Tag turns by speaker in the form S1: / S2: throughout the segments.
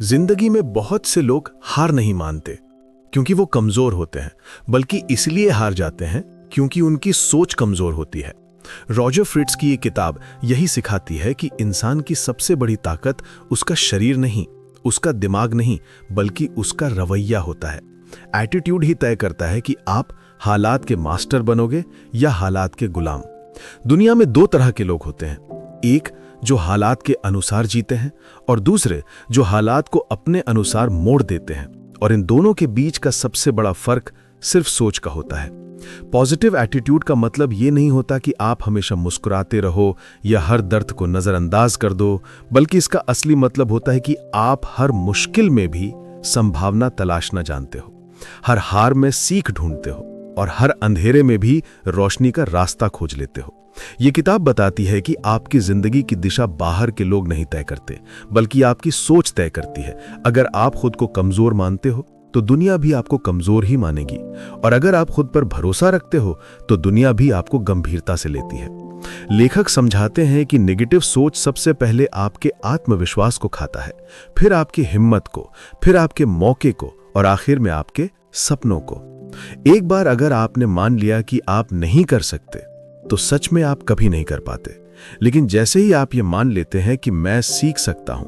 S1: जिंदगी में बहुत से लोग हार नहीं मानते क्योंकि वो कमजोर होते हैं, बल्कि इसलिए हार जाते हैं क्योंकि उनकी सोच कमजोर होती है। रॉजर फ्रिट्ज की ये किताब यही सिखाती है कि इंसान की सबसे बड़ी ताकत उसका शरीर नहीं, उसका दिमाग नहीं, बल्कि उसका रवैया होता है। एटीट्यूड ही तय करता है कि आप हालात के मास्टर बनोगे या हालात के गुलाम। दुनिया में दो तरह के लोग होते हैं, एक जो हालात के अनुसार जीते हैं और दूसरे जो हालात को अपने अनुसार मोड़ देते हैं। और इन दोनों के बीच का सबसे बड़ा फर्क सिर्फ सोच का होता है। पॉजिटिव एटीट्यूड का मतलब ये नहीं होता कि आप हमेशा मुस्कुराते रहो या हर दर्द को नजरअंदाज कर दो, बल्कि इसका असली मतलब होता है कि आप हर मुश्किल में भी संभावना तलाशना जानते हो, हर हार में सीख ढूंढते हो और हर अंधेरे में भी रोशनी का रास्ता खोज लेते हो। ये किताब बताती है कि आपकी जिंदगी की दिशा बाहर के लोग नहीं तय करते, बल्कि आपकी सोच तय करती है। अगर आप खुद को कमजोर मानते हो तो दुनिया भी आपको कमजोर ही मानेगी, और अगर आप खुद पर भरोसा रखते हो तो दुनिया भी आपको गंभीरता से लेती है। लेखक समझाते हैं कि नेगेटिव सोच सबसे पहले आपके आत्मविश्वास को खाता है, फिर आपकी हिम्मत को, फिर आपके मौके को और आखिर में आपके सपनों को। एक बार अगर आपने मान लिया कि आप नहीं कर सकते तो सच में आप कभी नहीं कर पाते। लेकिन जैसे ही आप ये मान लेते हैं कि मैं सीख सकता हूं,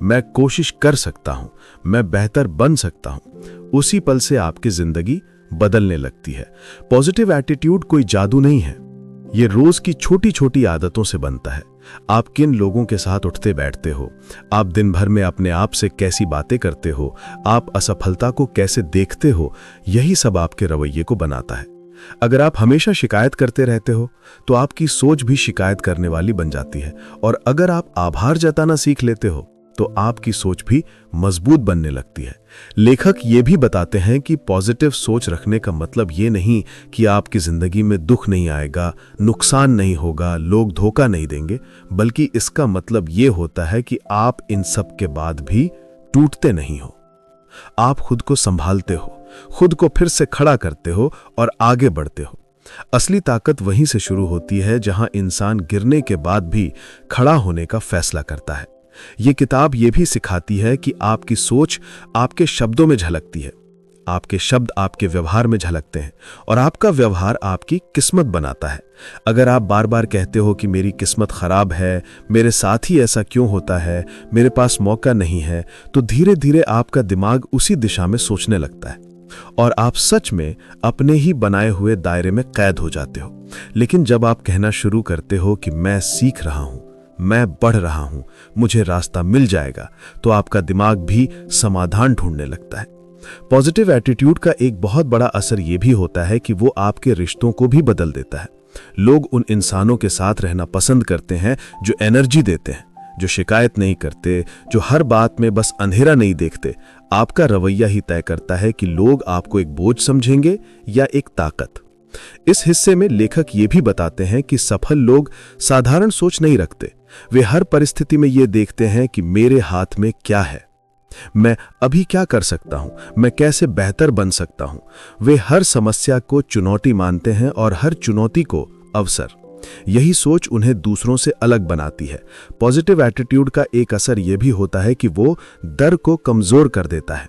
S1: मैं कोशिश कर सकता हूं, मैं बेहतर बन सकता हूं, उसी पल से आपकी जिंदगी बदलने लगती है। पॉजिटिव एटीट्यूड कोई जादू नहीं है, ये रोज की छोटी छोटी आदतों से बनता है। आप किन लोगों के साथ उठते बैठते हो, आप दिन भर में अपने आप से कैसी बातें करते हो, आप असफलता को कैसे देखते हो, यही सब आपके रवैये को बनाता है। अगर आप हमेशा शिकायत करते रहते हो तो आपकी सोच भी शिकायत करने वाली बन जाती है, और अगर आप आभार जताना सीख लेते हो तो आपकी सोच भी मजबूत बनने लगती है। लेखक ये भी बताते हैं कि पॉजिटिव सोच रखने का मतलब ये नहीं कि आपकी जिंदगी में दुख नहीं आएगा, नुकसान नहीं होगा, लोग धोखा नहीं देंगे, बल्कि इसका मतलब ये होता है कि आप इन सब के बाद भी टूटते नहीं हो। आप खुद को संभालते हो, खुद को फिर से खड़ा करते हो और आगे बढ़ते हो। असली ताकत वहीं से शुरू होती है जहां इंसान गिरने के बाद भी खड़ा होने का फैसला करता है। ये किताब ये भी सिखाती है कि आपकी सोच आपके शब्दों में झलकती है, आपके शब्द आपके व्यवहार में झलकते हैं और आपका व्यवहार आपकी किस्मत बनाता है। अगर आप बार बार कहते हो कि मेरी किस्मत खराब है, मेरे साथ ही ऐसा क्यों होता है, मेरे पास मौका नहीं है, तो धीरे धीरे आपका दिमाग उसी दिशा में सोचने लगता है और आप सच में अपने ही बनाए हुए दायरे में कैद हो जाते हो। लेकिन जब आप कहना शुरू करते हो कि मैं सीख रहा हूं, मैं बढ़ रहा हूं, मुझे रास्ता मिल जाएगा, तो आपका दिमाग भी समाधान ढूंढने लगता है। पॉजिटिव एटीट्यूड का एक बहुत बड़ा असर यह भी होता है कि वो आपके रिश्तों को भी बदल देता है। लोग उन इंसानों के साथ रहना पसंद करते हैं जो एनर्जी देते हैं, जो शिकायत नहीं करते, जो हर बात में बस अंधेरा नहीं देखते। आपका रवैया ही तय करता है कि लोग आपको एक बोझ समझेंगे या एक ताकत। इस हिस्से में लेखक ये भी बताते हैं कि सफल लोग साधारण सोच नहीं रखते, वे हर परिस्थिति में ये देखते हैं कि मेरे हाथ में क्या है, मैं अभी क्या कर सकता हूं, मैं कैसे बेहतर बन सकता हूं। वे हर समस्या को चुनौती मानते हैं और हर चुनौती को अवसर। यही सोच उन्हें दूसरों से अलग बनाती है। पॉजिटिव एटीट्यूड का एक असर यह भी होता है कि वो डर को कमजोर कर देता है।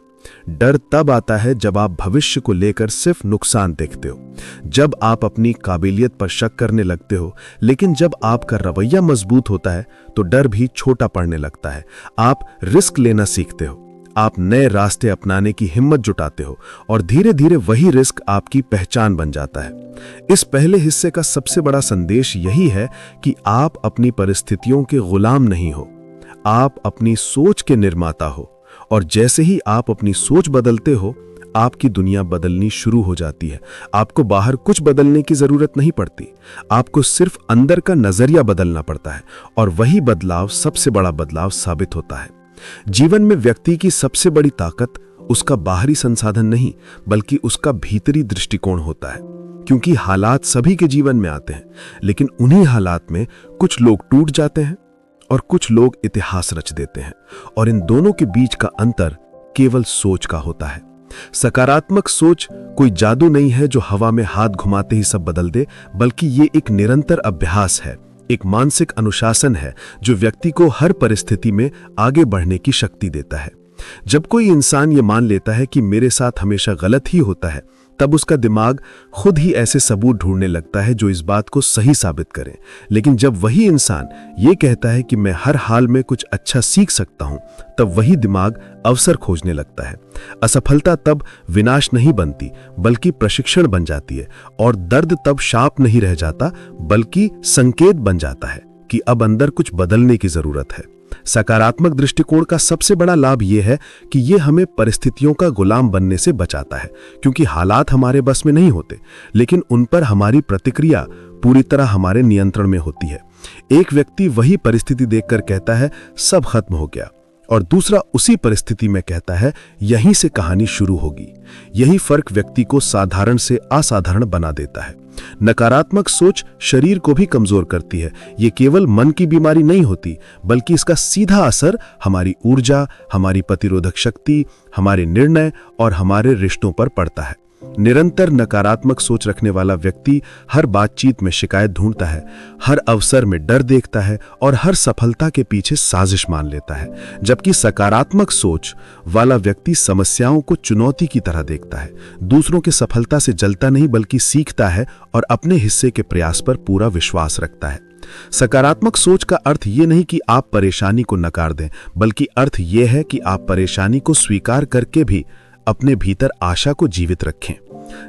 S1: डर तब आता है जब आप भविष्य को लेकर सिर्फ नुकसान देखते हो, जब आप अपनी काबिलियत पर शक करने लगते हो। लेकिन जब आपका रवैया मजबूत होता है तो डर भी छोटा पड़ने लगता है। आप रिस्क लेना सीखते हो, आप नए रास्ते अपनाने की हिम्मत जुटाते हो और धीरे धीरे वही रिस्क आपकी पहचान बन जाता है। इस पहले हिस्से का सबसे बड़ा संदेश यही है कि आप अपनी परिस्थितियों के गुलाम नहीं हो, आप अपनी सोच के निर्माता हो, और जैसे ही आप अपनी सोच बदलते हो आपकी दुनिया बदलनी शुरू हो जाती है। आपको बाहर कुछ बदलने की जरूरत नहीं pड़ती, आपको सिर्फ अंदर का नजरिया बदलना पड़ता है, और वही बदलाव सबसे बड़ा बदलाव साबित होता है। जीवन में व्यक्ति की सबसे बड़ी ताकत उसका बाहरी संसाधन नहीं, बल्कि उसका भीतरी दृष्टिकोण होता है। क्योंकि हालात सभी के जीवन में आते हैं, लेकिन उन्हीं हालात में कुछ लोग टूट जाते हैं और कुछ लोग इतिहास रच देते हैं, और इन दोनों के बीच का अंतर केवल सोच का होता है। सकारात्मक सोच कोई जादू नहीं है जो हवा में हाथ घुमाते ही सब बदल दे, बल्कि ये एक निरंतर अभ्यास है, एक मानसिक अनुशासन है जो व्यक्ति को हर परिस्थिति में आगे बढ़ने की शक्ति देता है। जब कोई इंसान ये मान लेता है कि मेरे साथ हमेशा गलत ही होता है, तब उसका दिमाग खुद ही ऐसे सबूत ढूंढने लगता है जो इस बात को सही साबित करें। लेकिन जब वही इंसान ये कहता है कि मैं हर हाल में कुछ अच्छा सीख सकता हूं, तब वही दिमाग अवसर खोजने लगता है। असफलता तब विनाश नहीं बनती, बल्कि प्रशिक्षण बन जाती है, और दर्द तब शाप नहीं रह जाता, बल्कि संकेत बन जाता है कि अब अंदर कुछ बदलने की जरूरत है। सकारात्मक दृष्टिकोण का सबसे बड़ा लाभ यह है कि यह हमें परिस्थितियों का गुलाम बनने से बचाता है, क्योंकि हालात हमारे बस में नहीं होते, लेकिन उन पर हमारी प्रतिक्रिया पूरी तरह हमारे नियंत्रण में होती है। एक व्यक्ति वही परिस्थिति देखकर कहता है सब खत्म हो गया, और दूसरा उसी परिस्थिति में कहता है यहीं से कहानी शुरू होगी। यही फर्क व्यक्ति को साधारण से असाधारण बना देता है। नकारात्मक सोच शरीर को भी कमजोर करती है। ये केवल मन की बीमारी नहीं होती, बल्कि इसका सीधा असर हमारी ऊर्जा, हमारी प्रतिरोधक शक्ति, हमारे निर्णय और हमारे रिश्तों पर पड़ता है। निरंतर नकारात्मक सोच रखने वाला व्यक्ति हर बातचीत में शिकायत ढूंढता है, हर अवसर में डर देखता है और हर सफलता के पीछे साजिश मान लेता है। जबकि सकारात्मक सोच वाला व्यक्ति समस्याओं को चुनौती की तरह देखता है, दूसरों की सफलता से जलता नहीं बल्कि सीखता है और अपने हिस्से के प्रयास पर पूरा विश्वास रखता है। सकारात्मक सोच का अर्थ ये नहीं कि आप परेशानी को नकार दें, बल्कि अर्थ ये है कि आप परेशानी को स्वीकार करके भी अपने भीतर आशा को जीवित रखें।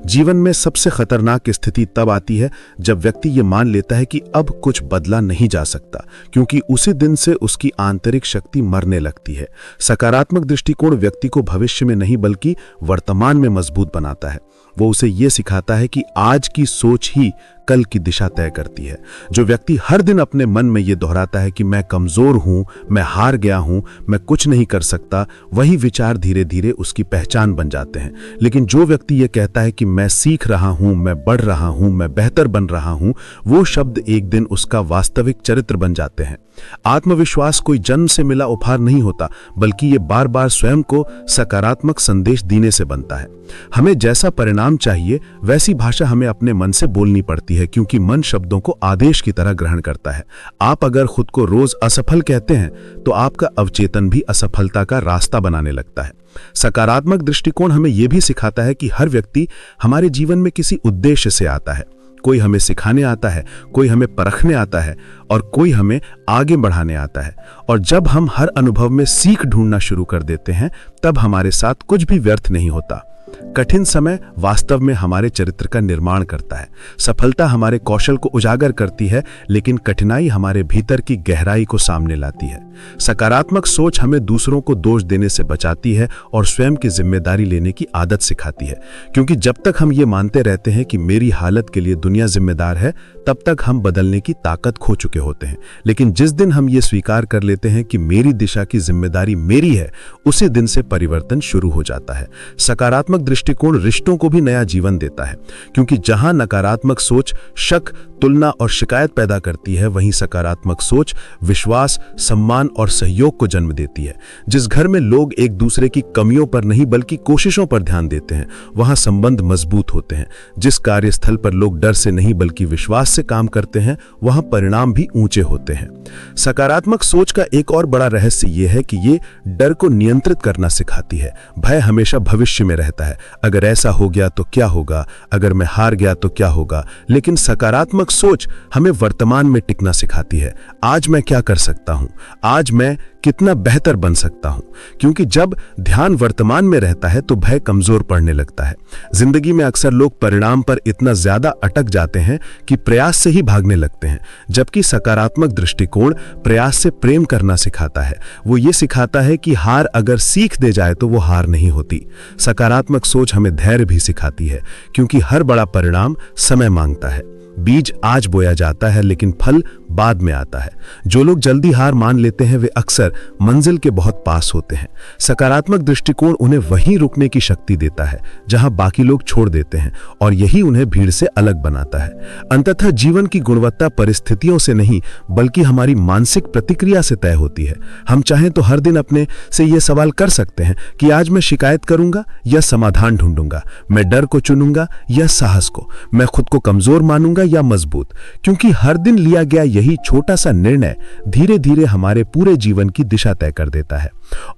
S1: जीवन में सबसे खतरनाक स्थिति तब आती है जब व्यक्ति ये मान लेता है कि अब कुछ बदला नहीं जा सकता, क्योंकि उसी दिन से उसकी आंतरिक शक्ति मरने लगती है। सकारात्मक दृष्टिकोण व्यक्ति को भविष्य में नहीं बल्कि वर्तमान में मजबूत बनाता है। वो उसे ये सिखाता है कि आज की सोच ही कल की दिशा तय करती है। जो व्यक्ति हर दिन अपने मन में ये दोहराता है कि मैं कमजोर हूं, मैं हार गया हूं, मैं कुछ नहीं कर सकता, वही विचार धीरे धीरे उसकी पहचान बन जाते हैं। लेकिन जो व्यक्ति ये कहता है कि मैं सीख रहा हूं, मैं बढ़ रहा हूं, मैं बेहतर बन रहा हूं, वो शब्द एक दिन उसका वास्तविक चरित्र बन जाते हैं। आत्मविश्वास कोई जन्म से मिला उपहार नहीं होता, बल्कि ये बार बार स्वयं को सकारात्मक संदेश देने से बनता है। हमें जैसा परिणाम चाहिए वैसी भाषा हमें अपने मन से बोलनी पड़ती है, क्योंकि मन शब्दों को आदेश की तरह ग्रहण करता है। आप अगर खुद को रोज असफल कहते हैं तो आपका अवचेतन भी असफलता का रास्ता बनाने लगता है। सकारात्मक दृष्टिकोण हमें यह भी सिखाता है कि हर व्यक्ति हमारे जीवन में किसी उद्देश्य से आता है। कोई हमें सिखाने आता है, कोई हमें परखने आता है और कोई हमें आगे बढ़ाने आता है। और जब हम हर अनुभव में सीख ढूंढना शुरू कर देते हैं, तब हमारे साथ कुछ भी व्यर्थ नहीं होता। कठिन समय वास्तव में हमारे चरित्र का निर्माण करता है। सफलता हमारे कौशल को उजागर करती है, लेकिन कठिनाई हमारे भीतर की गहराई को सामने लाती है। सकारात्मक सोच हमें दूसरों को दोष देने से बचाती है और स्वयं की जिम्मेदारी लेने की आदत सिखाती है, क्योंकि जब तक हम ये मानते रहते हैं कि मेरी हालत के लिए दुनिया जिम्मेदार है, तब तक हम बदलने की ताकत खो चुके होते हैं। लेकिन जिस दिन हम ये स्वीकार कर लेते हैं कि मेरी दिशा की जिम्मेदारी मेरी है, उसी दिन से परिवर्तन शुरू हो जाता है। सकारात्मक दृष्टिकोण रिश्तों को भी नया जीवन देता है, क्योंकि जहां नकारात्मक सोच शक, तुलना और शिकायत पैदा करती है, वहीं सकारात्मक सोच विश्वास, सम्मान और सहयोग को जन्म देती है। जिस घर में लोग एक दूसरे की कमियों पर नहीं बल्कि कोशिशों पर ध्यान देते हैं, वहां संबंध मजबूत होते हैं। जिस कार्यस्थल पर लोग डर से नहीं बल्कि विश्वास से काम करते हैं, वहां परिणाम भी ऊंचे होते हैं। सकारात्मक सोच का एक और बड़ा रहस्य यह है कि ये डर को नियंत्रित करना सिखाती है। भय हमेशा भविष्य में रहता है, अगर ऐसा हो गया तो क्या होगा, अगर मैं हार गया तो क्या होगा। लेकिन सकारात्मक सोच हमें वर्तमान में टिकना सिखाती है। आज मैं क्या कर सकता हूं, आज मैं कितना बेहतर बन सकता हूं। क्योंकि जब ध्यान वर्तमान में रहता है तो भय कमजोर पड़ने लगता है। जिंदगी में अक्सर लोग परिणाम पर इतना ज्यादा अटक जाते हैं कि प्रयास से ही भागने लगते हैं, जबकि सकारात्मक दृष्टिकोण प्रयास से प्रेम करना सिखाता है। वो ये सिखाता है कि हार अगर सीख दे जाए तो वो हार नहीं होती। सकारात्मक सोच हमें धैर्य भी सिखाती है, क्योंकि हर बड़ा परिणाम समय मांगता है। बीज आज बोया जाता है, लेकिन फल बाद में आता है। जो लोग जल्दी हार मान लेते हैं वे अक्सर मंजिल के बहुत पास होते हैं। सकारात्मक दृष्टिकोण उन्हें वहीं रुकने की शक्ति देता है जहां बाकी लोग छोड़ देते हैं, और यही उन्हें भीड़ से अलग बनाता है। अंततः जीवन की गुणवत्ता परिस्थितियों से नहीं बल्कि हमारी मानसिक प्रतिक्रिया से तय होती है। हम चाहें तो हर दिन अपने से यह सवाल कर सकते हैं कि आज मैं शिकायत करूंगा या समाधान ढूंढूंगा, मैं डर को चुनूंगा या साहस को, मैं खुद को कमजोर मानूंगा
S2: होगा या मजबूत, क्योंकि हर दिन लिया गया यही छोटा सा निर्णय धीरे धीरे हमारे पूरे जीवन की दिशा तय कर देता है।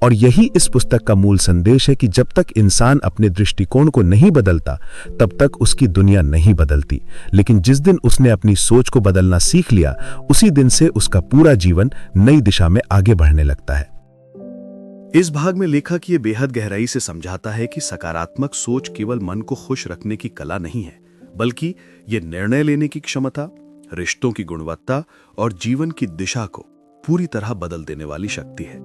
S2: और यही इस पुस्तक का मूल संदेश है कि जब तक इंसान अपने दृष्टिकोण को नहीं बदलता, तब तक उसकी दुनिया नहीं बदलती। लेकिन जिस दिन उसने अपनी सोच को बदलना सीख लिया, उसी दिन से उसका पूरा जीवन नई दिशा में आगे बढ़ने लगता है।
S1: इस भाग में लेखक ये बेहद गहराई से समझाता है कि सकारात्मक सोच केवल मन को खुश रखने की कला नहीं है, बल्कि ये निर्णय लेने की क्षमता, रिश्तों की गुणवत्ता और जीवन की दिशा को पूरी तरह बदल देने वाली शक्ति है।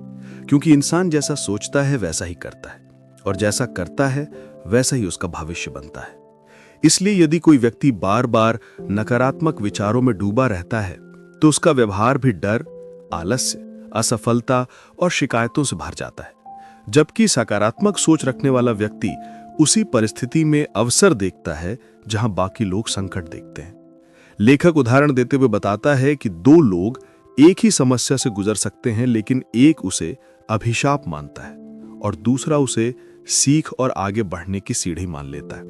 S1: क्योंकि इंसान जैसा सोचता है वैसा ही करता है, और जैसा करता है वैसा ही उसका भविष्य बनता है। इसलिए यदि कोई व्यक्ति बार बार नकारात्मक विचारों में डूबा रहता है, तो उसका व्यवहार भी डर, आलस्य, असफलता और शिकायतों से भर जाता है। जबकि सकारात्मक सोच रखने वाला व्यक्ति उसी परिस्थिति में अवसर देखता है जहां बाकी लोग संकट देखते हैं। लेखक उदाहरण देते हुए बताता है कि दो लोग एक ही समस्या से गुजर सकते हैं, लेकिन एक उसे अभिशाप मानता है और दूसरा उसे सीख और आगे बढ़ने की सीढ़ी मान लेता है।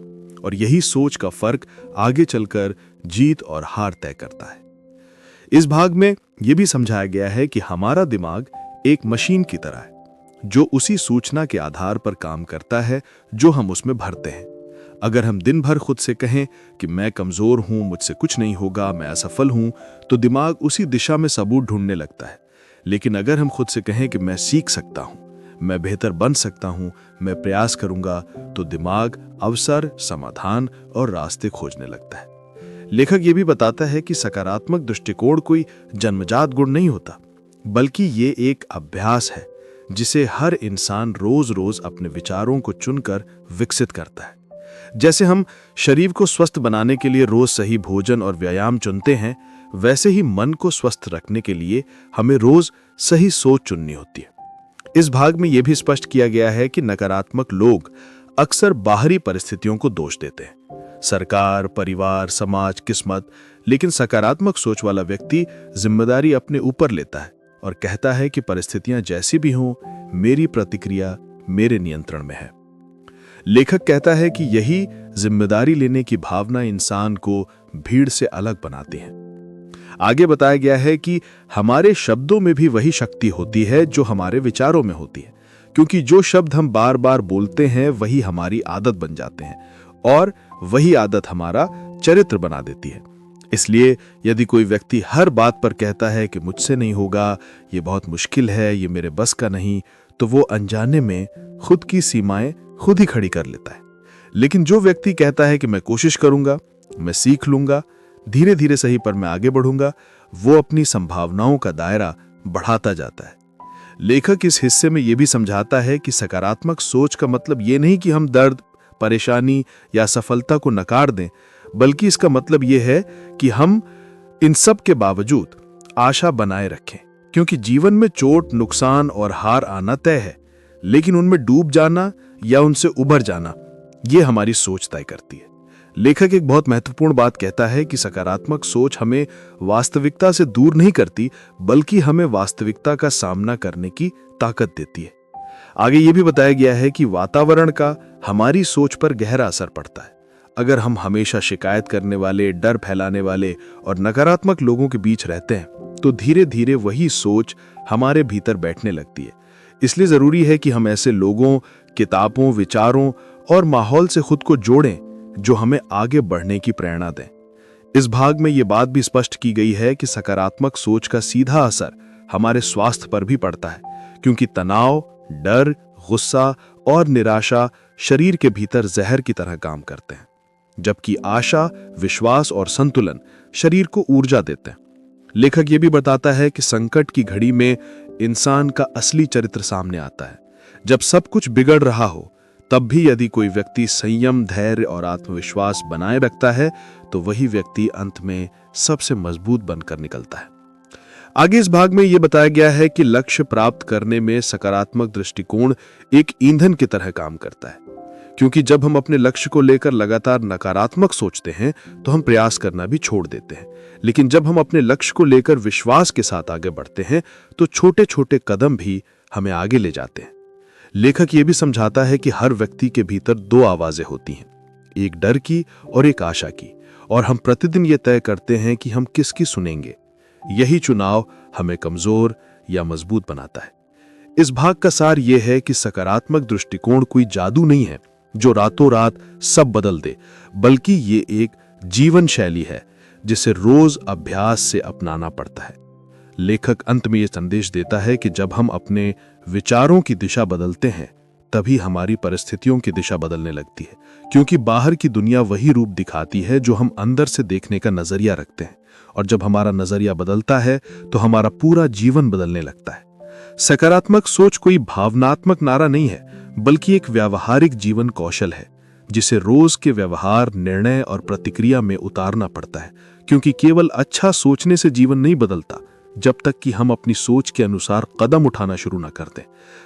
S1: और यही सोच का फर्क आगे चलकर जीत और हार तय करता है। इस भाग में यह भी समझाया गया है कि हमारा दिमाग एक मशीन की तरह है, जो उसी सूचना के आधार पर काम करता है जो हम उसमें भरते हैं। अगर हम दिन भर खुद से कहें कि मैं कमजोर हूं, मुझसे कुछ नहीं होगा, मैं असफल हूं, तो दिमाग उसी दिशा में सबूत ढूंढने लगता है। लेकिन अगर हम खुद से कहें कि मैं सीख सकता हूं, मैं बेहतर बन सकता हूं, मैं प्रयास करूंगा, तो दिमाग अवसर, समाधान और रास्ते खोजने लगता है। लेखक ये भी बताता है कि सकारात्मक दृष्टिकोण कोई जन्मजात गुण नहीं होता, बल्कि ये एक अभ्यास है जिसे हर इंसान रोज रोज अपने विचारों को चुनकर विकसित करता है। जैसे हम शरीर को स्वस्थ बनाने के लिए रोज सही भोजन और व्यायाम चुनते हैं, वैसे ही मन को स्वस्थ रखने के लिए हमें रोज सही सोच चुननी होती है। इस भाग में यह भी स्पष्ट किया गया है कि नकारात्मक लोग अक्सर बाहरी परिस्थितियों को दोष देते हैं, सरकार, परिवार, समाज, किस्मत। लेकिन सकारात्मक सोच वाला व्यक्ति जिम्मेदारी अपने ऊपर लेता है और कहता है कि परिस्थितियां जैसी भी हों, मेरी प्रतिक्रिया मेरे नियंत्रण में है। लेखक कहता है कि यही जिम्मेदारी लेने की भावना इंसान को भीड़ से अलग बनाती है। आगे बताया गया है कि हमारे शब्दों में भी वही शक्ति होती है जो हमारे विचारों में होती है, क्योंकि जो शब्द हम बार बार बोलते हैं वही हमारी आदत बन जाते हैं और वही आदत हमारा चरित्र बना देती है। इसलिए यदि कोई व्यक्ति हर बात पर कहता है कि मुझसे नहीं होगा, ये बहुत मुश्किल है, ये मेरे बस का नहीं, तो वो अनजाने में खुद की सीमाएं खुद ही खड़ी कर लेता है। लेकिन जो व्यक्ति कहता है कि मैं कोशिश करूंगा, मैं सीख लूंगा, धीरे धीरे सही पर मैं आगे बढ़ूंगा, वो अपनी संभावनाओं का दायरा बढ़ाता जाता है। लेखक इस हिस्से में यह भी समझाता है कि सकारात्मक सोच का मतलब ये नहीं कि हम दर्द, परेशानी या सफलता को नकार दें, बल्कि इसका मतलब यह है कि हम इन सब के बावजूद आशा बनाए रखें। क्योंकि जीवन में चोट, नुकसान और हार आना तय है, लेकिन उनमें डूब जाना या उनसे उबर जाना, यह हमारी सोच तय करती है। लेखक एक बहुत महत्वपूर्ण बात कहता है कि सकारात्मक सोच हमें वास्तविकता से दूर नहीं करती, बल्कि हमें वास्तविकता का सामना करने की ताकत देती है। आगे यह भी बताया गया है कि वातावरण का हमारी सोच पर गहरा असर पड़ता है। अगर हम हमेशा शिकायत करने वाले, डर फैलाने वाले और नकारात्मक लोगों के बीच रहते हैं, तो धीरे धीरे वही सोच हमारे भीतर बैठने लगती है। इसलिए जरूरी है कि हम ऐसे लोगों, किताबों, विचारों और माहौल से खुद को जोड़ें जो हमें आगे बढ़ने की प्रेरणा दें। इस भाग में यह बात भी स्पष्ट की गई है कि सकारात्मक सोच का सीधा असर हमारे स्वास्थ्य पर भी पड़ता है, क्योंकि तनाव, डर, गुस्सा और निराशा शरीर के भीतर जहर की तरह काम करते हैं, जबकि आशा, विश्वास और संतुलन शरीर को ऊर्जा देते हैं। लेखक यह भी बताता है कि संकट की घड़ी में इंसान का असली चरित्र सामने आता है। जब सब कुछ बिगड़ रहा हो, तब भी यदि कोई व्यक्ति संयम, धैर्य और आत्मविश्वास बनाए रखता है, तो वही व्यक्ति अंत में सबसे मजबूत बनकर निकलता है। आगे इस भाग में यह बताया गया है कि लक्ष्य प्राप्त करने में सकारात्मक दृष्टिकोण एक ईंधन की तरह काम करता है, क्योंकि जब हम अपने लक्ष्य को लेकर लगातार नकारात्मक सोचते हैं, तो हम प्रयास करना भी छोड़ देते हैं। लेकिन जब हम अपने लक्ष्य को लेकर विश्वास के साथ आगे बढ़ते हैं, तो छोटे छोटे कदम भी हमें आगे ले जाते हैं। लेखक यह भी समझाता है कि हर व्यक्ति के भीतर दो आवाजें होती हैं, एक डर की और एक आशा की, और हम प्रतिदिन ये तय करते हैं कि हम किसकी सुनेंगे। यही चुनाव हमें कमजोर या मजबूत बनाता है। इस भाग का सार यह है कि सकारात्मक दृष्टिकोण कोई जादू नहीं है जो रातों रात सब बदल दे, बल्कि ये एक जीवन शैली है जिसे रोज अभ्यास से अपनाना पड़ता है। लेखक अंत में यह संदेश देता है कि जब हम अपने विचारों की दिशा बदलते हैं तभी हमारी परिस्थितियों की दिशा बदलने लगती है, क्योंकि बाहर की दुनिया वही रूप दिखाती है जो हम अंदर से देखने का नजरिया रखते हैं, और जब हमारा नजरिया बदलता है तो हमारा पूरा जीवन बदलने लगता है। सकारात्मक सोच कोई भावनात्मक नारा नहीं है, बल्कि एक व्यावहारिक जीवन कौशल है जिसे रोज के व्यवहार, निर्णय और प्रतिक्रिया में उतारना पड़ता है, क्योंकि केवल अच्छा सोचने से जीवन नहीं बदलता जब तक कि हम अपनी सोच के अनुसार कदम उठाना शुरू न कर दें।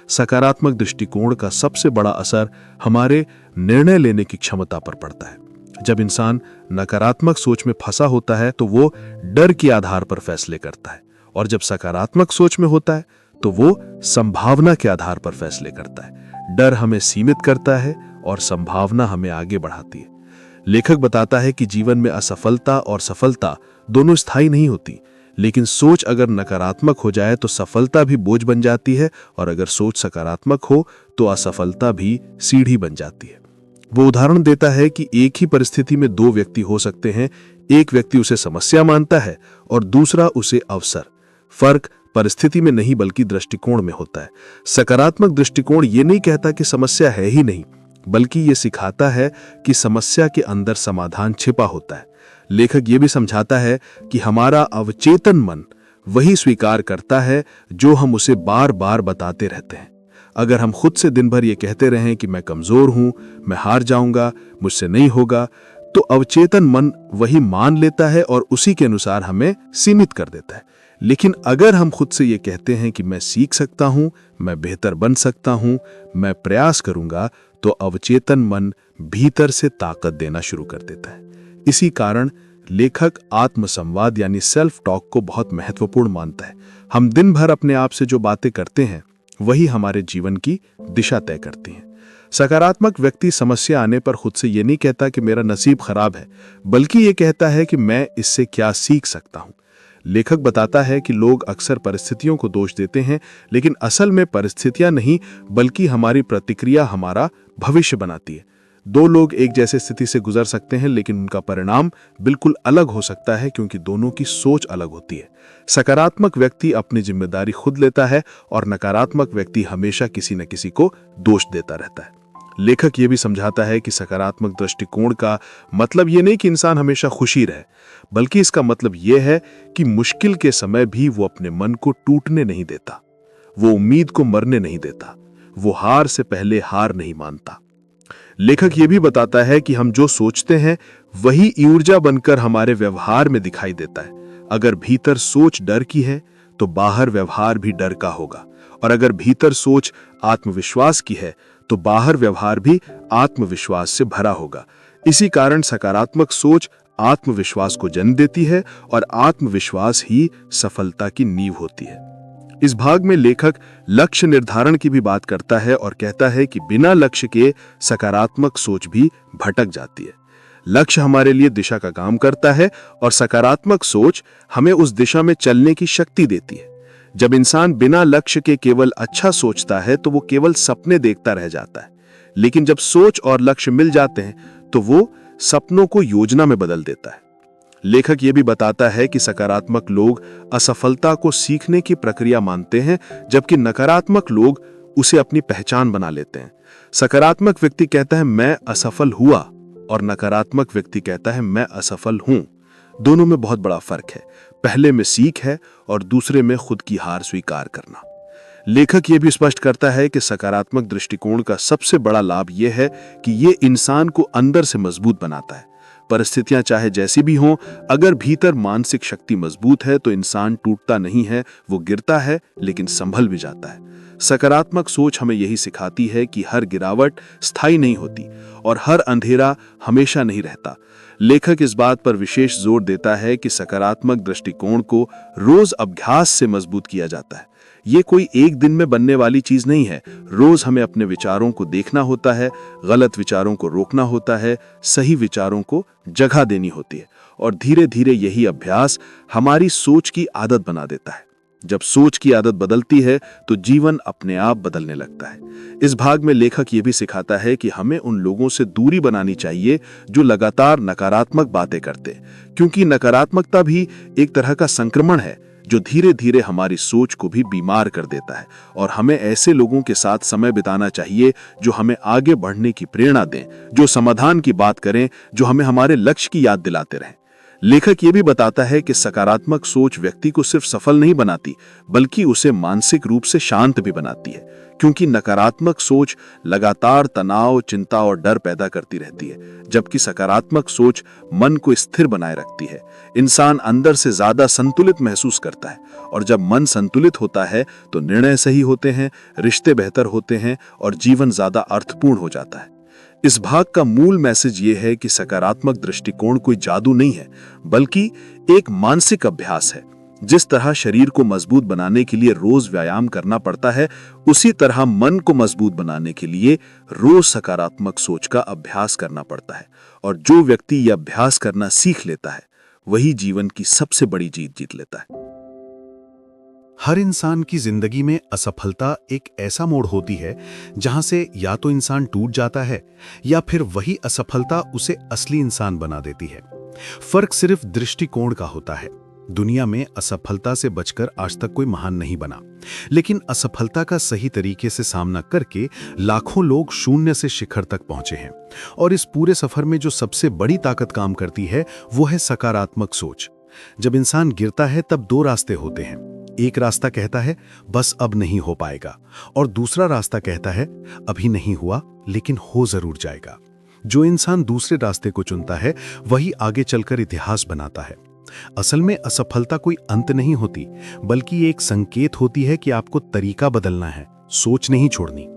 S1: सकारात्मक दृष्टिकोण का सबसे बड़ा असर हमारे निर्णय लेने की क्षमता पर पड़ता है। जब इंसान नकारात्मक सोच में फंसा होता है तो वो डर के आधार पर फैसले करता है, और जब सकारात्मक सोच में होता है तो वो संभावना के आधार पर फैसले करता है। डर हमें सीमित करता है और संभावना हमें आगे बढ़ाती है। लेखक बताता है कि जीवन में असफलता और सफलता दोनों स्थायी नहीं होती, लेकिन सोच अगर नकारात्मक हो जाए तो सफलता भी बोझ बन जाती है, और अगर सोच सकारात्मक हो तो असफलता भी सीढ़ी बन जाती है। वो उदाहरण देता है कि एक ही परिस्थिति में दो व्यक्ति हो सकते हैं। एक व्यक्ति उसे समस्या मानता है और दूसरा उसे अवसर। फर्क परिस्थिति में नहीं बल्कि दृष्टिकोण में होता है। सकारात्मक दृष्टिकोण ये नहीं कहता कि समस्या है ही नहीं, बल्कि ये सिखाता है कि समस्या के अंदर समाधान छिपा होता है। लेखक ये भी समझाता है कि हमारा अवचेतन मन वही स्वीकार करता है जो हम उसे बार बार बताते रहते हैं। अगर हम खुद से दिन भर ये कहते रहें कि मैं कमजोर हूं, मैं हार जाऊंगा, मुझसे नहीं होगा, तो अवचेतन मन वही मान लेता है और उसी के अनुसार हमें सीमित कर देता है। लेकिन अगर हम खुद से ये कहते हैं कि मैं सीख सकता हूं, मैं बेहतर बन सकता हूं, मैं प्रयास करूंगा, तो अवचेतन मन भीतर से ताकत देना शुरू कर देता है। इसी कारण लेखक आत्मसंवाद यानी सेल्फ टॉक को बहुत महत्वपूर्ण मानता है। हम दिन भर अपने आप से जो बातें करते हैं वही हमारे जीवन की दिशा तय करती हैं। सकारात्मक व्यक्ति समस्या आने पर खुद से ये नहीं कहता कि मेरा नसीब खराब है, बल्कि ये कहता है कि मैं इससे क्या सीख सकता हूं। लेखक बताता है कि लोग अक्सर परिस्थितियों को दोष देते हैं, लेकिन असल में परिस्थितियां नहीं बल्कि हमारी प्रतिक्रिया हमारा भविष्य बनाती है। दो लोग एक जैसे स्थिति से गुजर सकते हैं, लेकिन उनका परिणाम बिल्कुल अलग हो सकता है, क्योंकि दोनों की सोच अलग होती है। सकारात्मक व्यक्ति अपनी जिम्मेदारी खुद लेता है और नकारात्मक व्यक्ति हमेशा किसी न किसी को दोष देता रहता है। लेखक ये भी समझाता है कि सकारात्मक दृष्टिकोण का मतलब ये नहीं कि इंसान हमेशा खुशी रहे, बल्कि इसका मतलब ये है कि मुश्किल के समय भी वो अपने मन को टूटने नहीं देता, वो उम्मीद को मरने नहीं देता, वो हार से पहले हार नहीं मानता। लेखक ये भी बताता है कि हम जो सोचते हैं वही ऊर्जा बनकर हमारे व्यवहार में दिखाई देता है। अगर भीतर सोच डर की है तो बाहर व्यवहार भी डर का होगा, और अगर भीतर सोच आत्मविश्वास की है तो बाहर व्यवहार भी आत्मविश्वास से भरा होगा। इसी कारण सकारात्मक सोच आत्मविश्वास को जन्म देती है और आत्मविश्वास ही सफलता की नींव होती है। इस भाग में लेखक लक्ष्य निर्धारण की भी बात करता है और कहता है कि बिना लक्ष्य के सकारात्मक सोच भी भटक जाती है। लक्ष्य हमारे लिए दिशा का काम करता है और सकारात्मक सोच हमें उस दिशा में चलने की शक्ति देती है। जब इंसान बिना लक्ष्य के केवल अच्छा सोचता है तो वो केवल सपने देखता रह जाता है, लेकिन जब सोच और लक्ष्य मिल जाते हैं तो वो सपनों को योजना में बदल देता है। लेखक ये भी बताता है कि सकारात्मक लोग असफलता को सीखने की प्रक्रिया मानते हैं, जबकि नकारात्मक लोग उसे अपनी पहचान बना लेते हैं। सकारात्मक व्यक्ति कहता है मैं असफल हुआ, और नकारात्मक व्यक्ति कहता है मैं असफल हूं। दोनों में बहुत बड़ा फर्क है। पहले में सीख है और दूसरे में खुद की हार स्वीकार करना। लेखक ये भी स्पष्ट करता है कि सकारात्मक दृष्टिकोण का सबसे बड़ा लाभ यह है कि ये इंसान को अंदर से मजबूत बनाता है। परिस्थितियां चाहे जैसी भी हों, अगर भीतर मानसिक शक्ति मजबूत है तो इंसान टूटता नहीं है, वो गिरता है लेकिन संभल भी जाता है। सकारात्मक सोच हमें यही सिखाती है कि हर गिरावट स्थायी नहीं होती और हर अंधेरा हमेशा नहीं रहता। लेखक इस बात पर विशेष जोर देता है कि सकारात्मक दृष्टिकोण को रोज अभ्यास से मजबूत किया जाता है।
S2: ये कोई एक दिन में बनने वाली चीज नहीं है। रोज हमें अपने विचारों को देखना होता है, गलत विचारों को रोकना होता है, सही विचारों को जगह देनी होती है, और धीरे धीरे यही अभ्यास हमारी सोच की आदत बना देता है। जब सोच की आदत बदलती है तो जीवन अपने आप बदलने लगता है। इस भाग में लेखक ये भी सिखाता है कि हमें उन लोगों से दूरी बनानी चाहिए जो लगातार नकारात्मक बातें करते हैं, क्योंकि नकारात्मकता भी एक तरह का संक्रमण है जो धीरे धीरे हमारी सोच को भी बीमार कर देता है। और हमें ऐसे लोगों के साथ समय बिताना चाहिए जो हमें आगे बढ़ने की प्रेरणा दें, जो समाधान की बात करें, जो हमें हमारे लक्ष्य की याद दिलाते रहें। लेखक ये भी बताता है कि सकारात्मक सोच व्यक्ति को सिर्फ सफल नहीं बनाती, बल्कि उसे मानसिक रूप से शांत भी बनाती है, क्योंकि नकारात्मक सोच लगातार तनाव, चिंता और डर पैदा करती रहती है, जबकि सकारात्मक सोच मन को स्थिर बनाए रखती है। इंसान अंदर से ज्यादा संतुलित महसूस करता है, और जब मन संतुलित होता है तो निर्णय सही होते हैं, रिश्ते बेहतर होते हैं और जीवन ज्यादा अर्थपूर्ण हो जाता है। इस भाग का मूल मैसेज ये है कि सकारात्मक दृष्टिकोण कोई जादू नहीं है, बल्कि एक मानसिक अभ्यास है। जिस तरह शरीर को मजबूत बनाने के लिए रोज व्यायाम करना पड़ता है, उसी तरह मन को मजबूत बनाने के लिए रोज सकारात्मक सोच का अभ्यास करना पड़ता है। और जो व्यक्ति यह अभ्यास करना सीख लेता है, वही जीवन की सबसे बड़ी जीत लेता है।
S1: हर इंसान की जिंदगी में असफलता एक ऐसा मोड़ होती है जहां से या तो इंसान टूट जाता है या फिर वही असफलता उसे असली इंसान बना देती है। फर्क सिर्फ दृष्टिकोण का होता है। दुनिया में असफलता से बचकर आज तक कोई महान नहीं बना, लेकिन असफलता का सही तरीके से सामना करके लाखों लोग शून्य से शिखर तक पहुंचे हैं। और इस पूरे सफर में जो सबसे बड़ी ताकत काम करती है वो है सकारात्मक सोच। जब इंसान गिरता है तब दो रास्ते होते हैं। एक रास्ता कहता है बस अब नहीं हो पाएगा, और दूसरा रास्ता कहता है अभी नहीं हुआ लेकिन हो जरूर जाएगा। जो इंसान दूसरे रास्ते को चुनता है वही आगे चलकर इतिहास बनाता है। असल में असफलता कोई अंत नहीं होती, बल्कि एक संकेत होती है कि आपको तरीका बदलना है, सोच नहीं छोड़नी।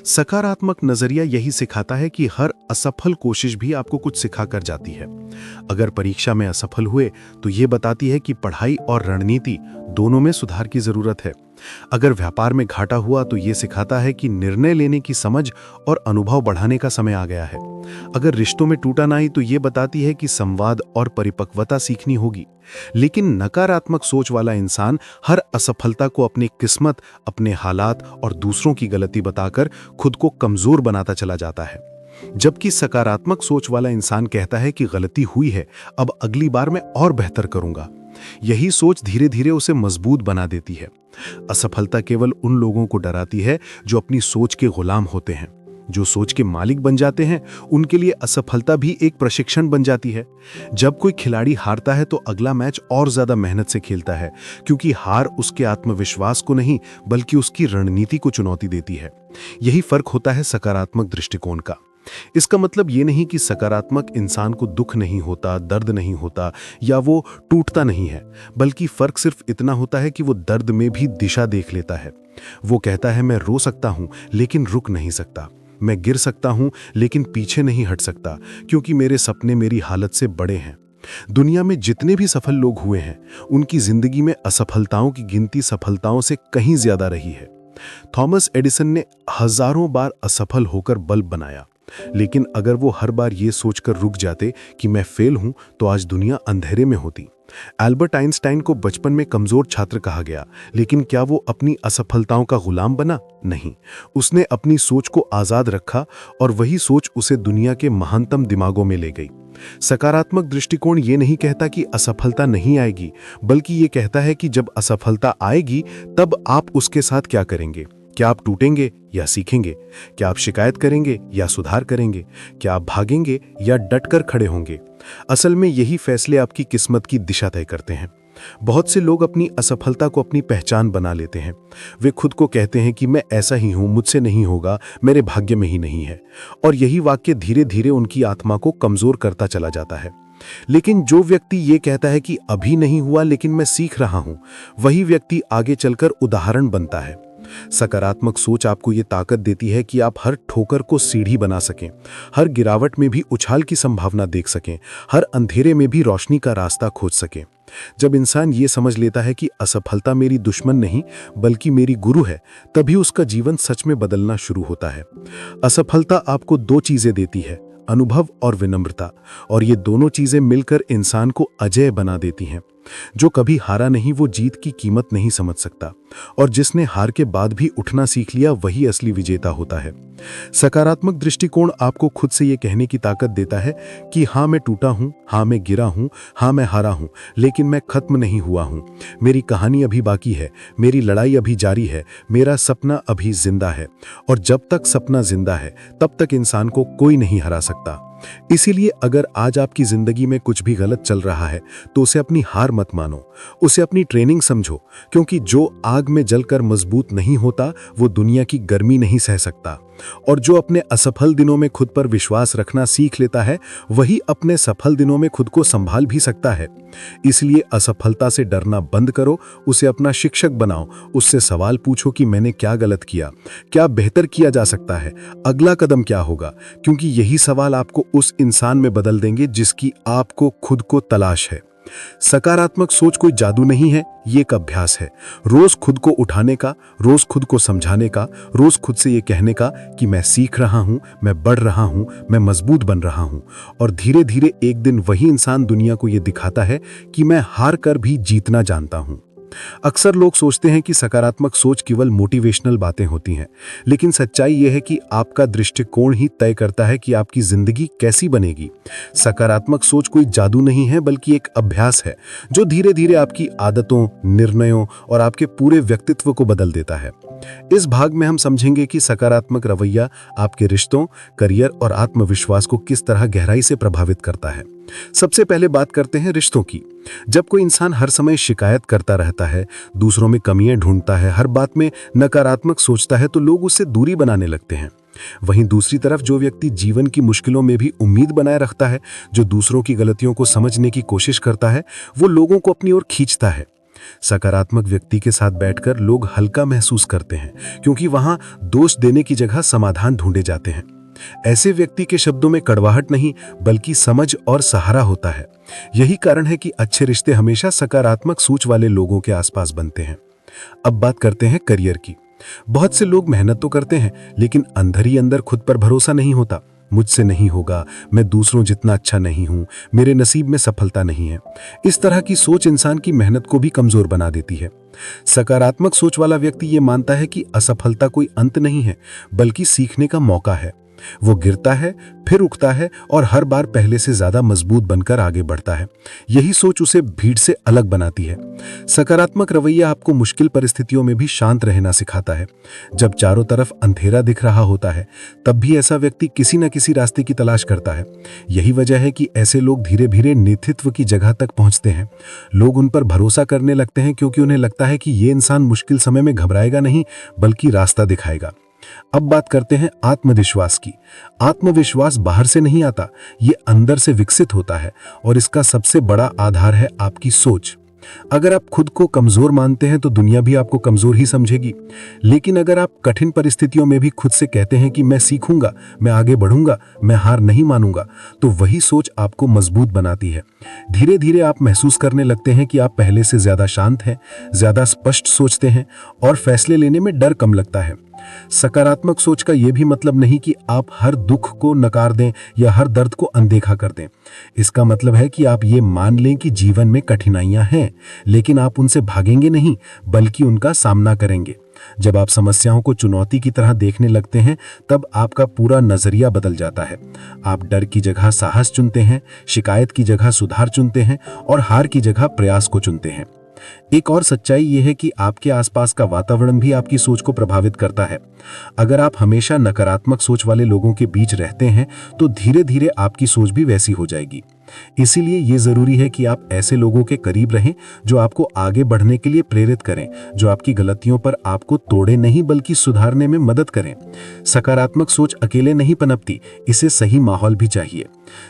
S1: सकारात्मक नजरिया यही सिखाता है कि हर असफल कोशिश भी आपको कुछ सिखा कर जाती है। अगर परीक्षा में असफल हुए तो ये बताती है कि पढ़ाई और रणनीति दोनों में सुधार की जरूरत है। अगर व्यापार में घाटा हुआ तो ये सिखाता है कि निर्णय लेने की समझ और अनुभव बढ़ाने का समय आ गया है। अगर रिश्तों में टूटन आई तो ये बताती है कि संवाद और परिपक्वता सीखनी होगी। लेकिन नकारात्मक सोच वाला इंसान हर असफलता को अपनी किस्मत, अपने हालात और दूसरों की गलती बताकर खुद को कमजोर बनाता चला जाता है। जबकि सकारात्मक सोच वाला इंसान कहता है कि गलती हुई है, अब अगली बार मैं और बेहतर करूंगा। यही सोच धीरे धीरे उसे मजबूत बना देती है। असफलता केवल उन लोगों को डराती है जो अपनी सोच के गुलाम होते हैं। जो सोच के मालिक बन जाते हैं उनके लिए असफलता भी एक प्रशिक्षण बन जाती है। जब कोई खिलाड़ी हारता है तो अगला मैच और ज्यादा मेहनत से खेलता है, क्योंकि हार उसके आत्मविश्वास को नहीं बल्कि उसकी रणनीति को चुनौती देती है। यही फर्क होता है सकारात्मक दृष्टिकोण का। इसका मतलब ये नहीं कि सकारात्मक इंसान को दुख नहीं होता, दर्द नहीं होता या वो टूटता नहीं है, बल्कि फर्क सिर्फ इतना होता है कि वो दर्द में भी दिशा देख लेता है। वो कहता है मैं रो सकता हूं लेकिन रुक नहीं सकता, मैं गिर सकता हूं लेकिन पीछे नहीं हट सकता, क्योंकि मेरे सपने मेरी हालत से बड़े हैं। दुनिया में जितने भी सफल लोग हुए हैं उनकी जिंदगी में असफलताओं की गिनती सफलताओं से कहीं ज्यादा रही है। थॉमस एडिसन ने हजारों बार असफल होकर बल्ब बनाया, लेकिन अगर वो हर बार ये सोचकर रुक जाते कि मैं फेल हूं तो आज दुनिया अंधेरे में होती। एल्बर्ट आइंस्टाइन को बचपन में कमजोर छात्र कहा गया, लेकिन क्या वो अपनी असफलताओं का गुलाम बना? नहीं, उसने अपनी सोच को आजाद रखा और वही सोच उसे दुनिया के महानतम दिमागों में ले गई। सकारात्मक दृष्टिकोण ये नहीं कहता कि असफलता नहीं आएगी, बल्कि ये कहता है कि जब असफलता आएगी तब आप उसके साथ क्या करेंगे। क्या आप टूटेंगे या सीखेंगे? क्या आप शिकायत करेंगे या सुधार करेंगे? क्या आप भागेंगे या डटकर खड़े होंगे? असल में यही फैसले आपकी किस्मत की दिशा तय करते हैं। बहुत से लोग अपनी असफलता को अपनी पहचान बना लेते हैं। वे खुद को कहते हैं कि मैं ऐसा ही हूं, मुझसे नहीं होगा, मेरे भाग्य में ही नहीं है। और यही वाक्य धीरे धीरे उनकी आत्मा को कमजोर करता चला जाता है। लेकिन जो व्यक्ति ये कहता है कि अभी नहीं हुआ लेकिन मैं सीख रहा हूं, वही व्यक्ति आगे चलकर उदाहरण बनता है। सकारात्मक सोच आपको ये ताकत देती है कि आप हर ठोकर को सीढ़ी बना सकें, हर गिरावट में भी उछाल की संभावना देख सकें, हर अंधेरे में भी रोशनी का रास्ता खोज सकें।
S2: जब इंसान ये समझ लेता है कि असफलता मेरी दुश्मन नहीं बल्कि मेरी गुरु है, तभी उसका जीवन सच में बदलना शुरू होता है। असफलता आपको दो चीजें देती है, अनुभव और विनम्रता, और ये दोनों चीजें मिलकर इंसान को अजेय बना देती हैं। जो कभी हारा नहीं वो जीत की कीमत नहीं समझ सकता, और जिसने हार के बाद भी उठना सीख लिया वही असली विजेता होता है। सकारात्मक दृष्टिकोण आपको खुद से ये कहने की ताकत देता है कि हाँ मैं टूटा हूं, हाँ मैं गिरा हूं, हाँ मैं हारा हूं, लेकिन मैं खत्म नहीं हुआ हूं। मेरी कहानी अभी बाकी है, मेरी लड़ाई अभी जारी है, मेरा सपना अभी जिंदा है, और जब तक सपना जिंदा है तब तक इंसान को कोई नहीं हरा सकता। इसीलिए अगर आज आपकी जिंदगी में कुछ भी गलत चल रहा है तो उसे अपनी हार मत मानो, उसे अपनी ट्रेनिंग समझो, क्योंकि जो आग में जलकर मजबूत नहीं होता वो दुनिया की गर्मी नहीं सह सकता। और जो अपने असफल दिनों में खुद पर विश्वास रखना सीख लेता है वही अपने सफल दिनों में खुद को संभाल भी सकता है। इसलिए असफलता से डरना बंद करो, उसे अपना शिक्षक बनाओ, उससे सवाल पूछो कि मैंने क्या गलत किया, क्या बेहतर किया जा सकता है, अगला कदम क्या होगा, क्योंकि यही सवाल आपको उस इंसान में बदल देंगे जिसकी आपको खुद को तलाश है। सकारात्मक सोच कोई जादू नहीं है, ये एक अभ्यास है। रोज खुद को उठाने का, रोज खुद को समझाने का, रोज खुद से ये कहने का कि मैं सीख रहा हूं, मैं बढ़ रहा हूं, मैं मजबूत बन रहा हूं। और धीरे धीरे एक दिन वही इंसान दुनिया को ये दिखाता है कि मैं हार कर भी जीतना जानता हूं। अक्सर लोग सोचते हैं कि सकारात्मक सोच केवल मोटिवेशनल बातें होती हैं, लेकिन सच्चाई यह है कि आपका दृष्टिकोण ही तय करता है कि आपकी जिंदगी कैसी बनेगी। सकारात्मक सोच कोई जादू नहीं है बल्कि एक अभ्यास है जो धीरे धीरे आपकी आदतों, निर्णयों और आपके पूरे व्यक्तित्व को बदल देता है। इस भाग में हम समझेंगे कि सकारात्मक रवैया आपके रिश्तों, करियर और आत्मविश्वास को किस तरह गहराई से प्रभावित करता है। सबसे पहले बात करते हैं रिश्तों की। जब कोई इंसान हर समय शिकायत करता रहता है, दूसरों में कमियां ढूंढता है, हर बात में नकारात्मक सोचता है, तो लोग उससे दूरी बनाने लगते हैं। वहीं दूसरी तरफ जो व्यक्ति जीवन की मुश्किलों में भी उम्मीद बनाए रखता है, जो दूसरों की गलतियों को समझने की कोशिश करता है, वो लोगों को अपनी ओर खींचता है। सकारात्मक व्यक्ति के साथ बैठकर लोग हल्का महसूस करते हैं, क्योंकि वहां दोष देने की जगह समाधान ढूंढे जाते हैं। ऐसे व्यक्ति के शब्दों में कड़वाहट नहीं बल्कि समझ और सहारा होता है। यही कारण है कि अच्छे रिश्ते हमेशा सकारात्मक सोच वाले लोगों के आसपास बनते हैं। अब बात करते हैं करियर की। बहुत से लोग मेहनत तो करते हैं, लेकिन अंदर ही अंदर खुद पर भरोसा नहीं होता। मुझसे नहीं होगा, मैं दूसरों जितना अच्छा नहीं हूं, मेरे नसीब में सफलता नहीं है। इस तरह की सोच इंसान की मेहनत को भी कमजोर बना देती है। सकारात्मक सोच वाला व्यक्ति ये मानता है कि असफलता कोई अंत नहीं है बल्कि सीखने का मौका है। वो गिरता है, फिर उठता है और हर बार पहले से ज्यादा मजबूत बनकर आगे बढ़ता है। यही सोच उसे भीड़ से अलग बनाती है। सकारात्मक रवैया आपको मुश्किल परिस्थितियों में भी शांत रहना सिखाता है। जब चारों तरफ अंधेरा दिख रहा होता है, तब भी ऐसा व्यक्ति किसी न किसी रास्ते की तलाश करता है। यही वजह है कि ऐसे लोग धीरे धीरे नेतृत्व की जगह तक पहुंचते हैं। लोग उन पर भरोसा करने लगते हैं क्योंकि उन्हें लगता है कि ये इंसान मुश्किल समय में घबराएगा नहीं बल्कि रास्ता दिखाएगा। अब बात करते हैं आत्मविश्वास की। आत्मविश्वास बाहर से नहीं आता, ये अंदर से विकसित होता है, और इसका सबसे बड़ा आधार है आपकी सोच। अगर आप खुद को कमजोर मानते हैं तो दुनिया भी आपको कमजोर ही समझेगी। लेकिन अगर आप कठिन परिस्थितियों में भी खुद से कहते हैं कि मैं सीखूंगा, मैं आगे बढ़ूंगा, मैं हार नहीं मानूंगा, तो वही सोच आपको मजबूत बनाती है। धीरे धीरे आप महसूस करने लगते हैं कि आप पहले से ज्यादा शांत हैं, ज्यादा स्पष्ट सोचते हैं और फैसले लेने में डर कम लगता है। सकारात्मक सोच का यह भी मतलब नहीं कि आप हर दुख को नकार दें या हर दर्द को अनदेखा कर दें। इसका मतलब है कि आप ये मान लें कि जीवन में कठिनाइयां हैं, लेकिन आप उनसे भागेंगे नहीं बल्कि उनका सामना करेंगे। जब आप समस्याओं को चुनौती की तरह देखने लगते हैं, तब आपका पूरा नजरिया बदल जाता है। आप डर की जगह साहस चुनते हैं, शिकायत की जगह सुधार चुनते हैं और हार की जगह प्रयास को चुनते हैं। एक और सच्चाई यह है कि आपके आसपास का वातावरण भी आपकी सोच को प्रभावित करता है। अगर आप हमेशा नकारात्मक सोच वाले लोगों के बीच रहते हैं तो धीरे धीरे आपकी सोच भी वैसी हो जाएगी। इसीलिए यह जरूरी है कि आप ऐसे लोगों के करीब रहें जो आपको आगे बढ़ने के लिए प्रेरित करें, जो आपकी गलतियों पर आपको तोड़े नहीं बल्कि सुधारने में मदद करें। सकारात्मक सोच अकेले नहीं पनपती, इसे सही माहौल भी चाहिए।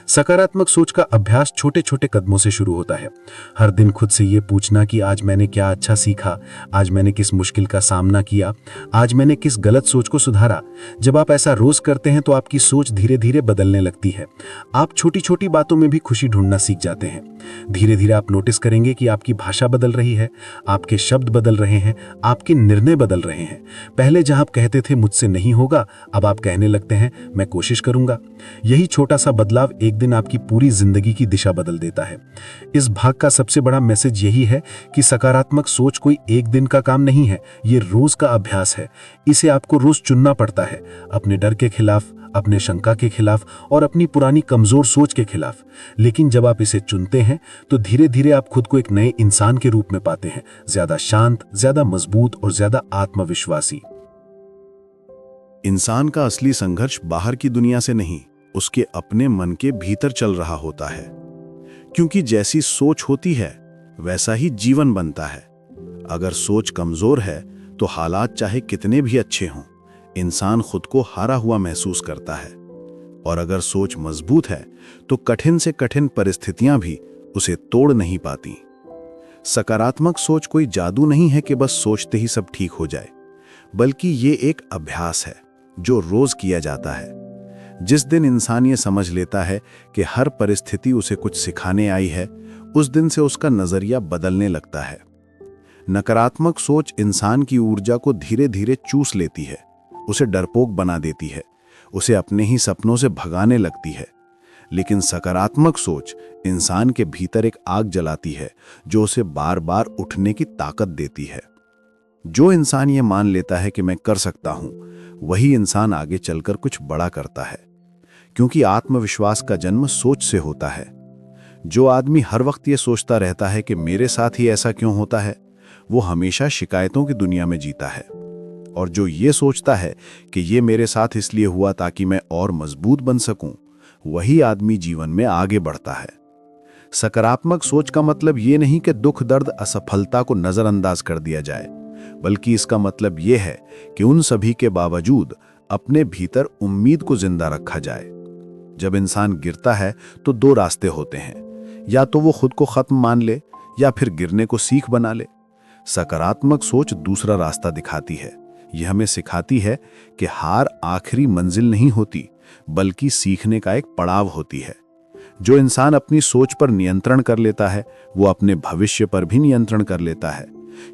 S2: सकारात्मक सोच का अभ्यास छोटे छोटे कदमों से शुरू होता है। हर दिन खुद से ये पूछना कि आज मैंने क्या अच्छा सीखा, आज मैंने किस मुश्किल का सामना किया, आज मैंने किस गलत सोच को सुधारा। जब आप ऐसा रोज करते हैं तो आपकी सोच धीरे धीरे बदलने लगती है। आप छोटी छोटी बातों में भी खुशी ढूंढना सीख जाते हैं। धीरे धीरे आप नोटिस करेंगे कि आपकी भाषा बदल रही है, आपके शब्द बदल रहे हैं, आपके निर्णय बदल रहे हैं। पहले जहां आप कहते थे मुझसे नहीं होगा, अब आप कहने लगते हैं मैं कोशिश करूंगा। यही छोटा सा बदलाव एक दिन आपकी पूरी जिंदगी की दिशा बदल देता है। इस भाग का सबसे बड़ा मैसेज यही है कि सकारात्मक सोच कोई एक दिन का काम नहीं है, ये रोज का अभ्यास है। इसे आपको रोज चुनना पड़ता है, अपने डर के खिलाफ, अपने शंका के खिलाफ और अपनी पुरानी कमजोर सोच के खिलाफ। लेकिन जब आप इसे चुनते हैं तो धीरे धीरे आप खुद को एक नए इंसान के रूप में पाते हैं, ज्यादा शांत, ज्यादा मजबूत और ज्यादा आत्मविश्वासी।
S1: इंसान का असली संघर्ष बाहर की दुनिया से नहीं, उसके अपने मन के भीतर चल रहा होता है। क्योंकि जैसी सोच होती है वैसा ही जीवन बनता है। अगर सोच कमजोर है तो हालात चाहे कितने भी अच्छे हों, इंसान खुद को हारा हुआ महसूस करता है। और अगर सोच मजबूत है तो कठिन से कठिन परिस्थितियां भी उसे तोड़ नहीं पाती। सकारात्मक सोच कोई जादू नहीं है कि बस सोचते ही सब ठीक हो जाए, बल्कि ये एक अभ्यास है जो रोज किया जाता है। जिस दिन इंसान ये समझ लेता है कि हर परिस्थिति उसे कुछ सिखाने आई है, उस दिन से उसका नजरिया बदलने लगता है। नकारात्मक सोच इंसान की ऊर्जा को धीरे धीरे चूस लेती है, उसे डरपोक बना देती है, उसे अपने ही सपनों से भगाने लगती है। लेकिन सकारात्मक सोच इंसान के भीतर एक आग जलाती है जो उसे बार बार उठने की ताकत देती है। जो इंसान ये मान लेता है कि मैं कर सकता हूं, वही इंसान आगे चलकर कुछ बड़ा करता है। क्योंकि आत्मविश्वास का जन्म सोच से होता है। जो आदमी हर वक्त ये सोचता रहता है कि मेरे साथ ही ऐसा क्यों होता है, वो हमेशा शिकायतों की दुनिया में जीता है। और जो ये सोचता है कि ये मेरे साथ इसलिए हुआ ताकि मैं और मजबूत बन सकूं, वही आदमी जीवन में आगे बढ़ता है। सकारात्मक सोच का मतलब ये नहीं कि दुख, दर्द, असफलता को नजरअंदाज कर दिया जाए, बल्कि इसका मतलब ये है कि उन सभी के बावजूद अपने भीतर उम्मीद को जिंदा रखा जाए। जब इंसान गिरता है तो दो रास्ते होते हैं, या तो वो खुद को खत्म मान ले या फिर गिरने को सीख बना ले। सकारात्मक सोच दूसरा रास्ता दिखाती है। यह हमें सिखाती है कि हार आखिरी मंजिल नहीं होती, बल्कि सीखने का एक पड़ाव होती है। जो इंसान अपनी सोच पर नियंत्रण कर लेता है, वो अपने भविष्य पर भी नियंत्रण कर लेता है।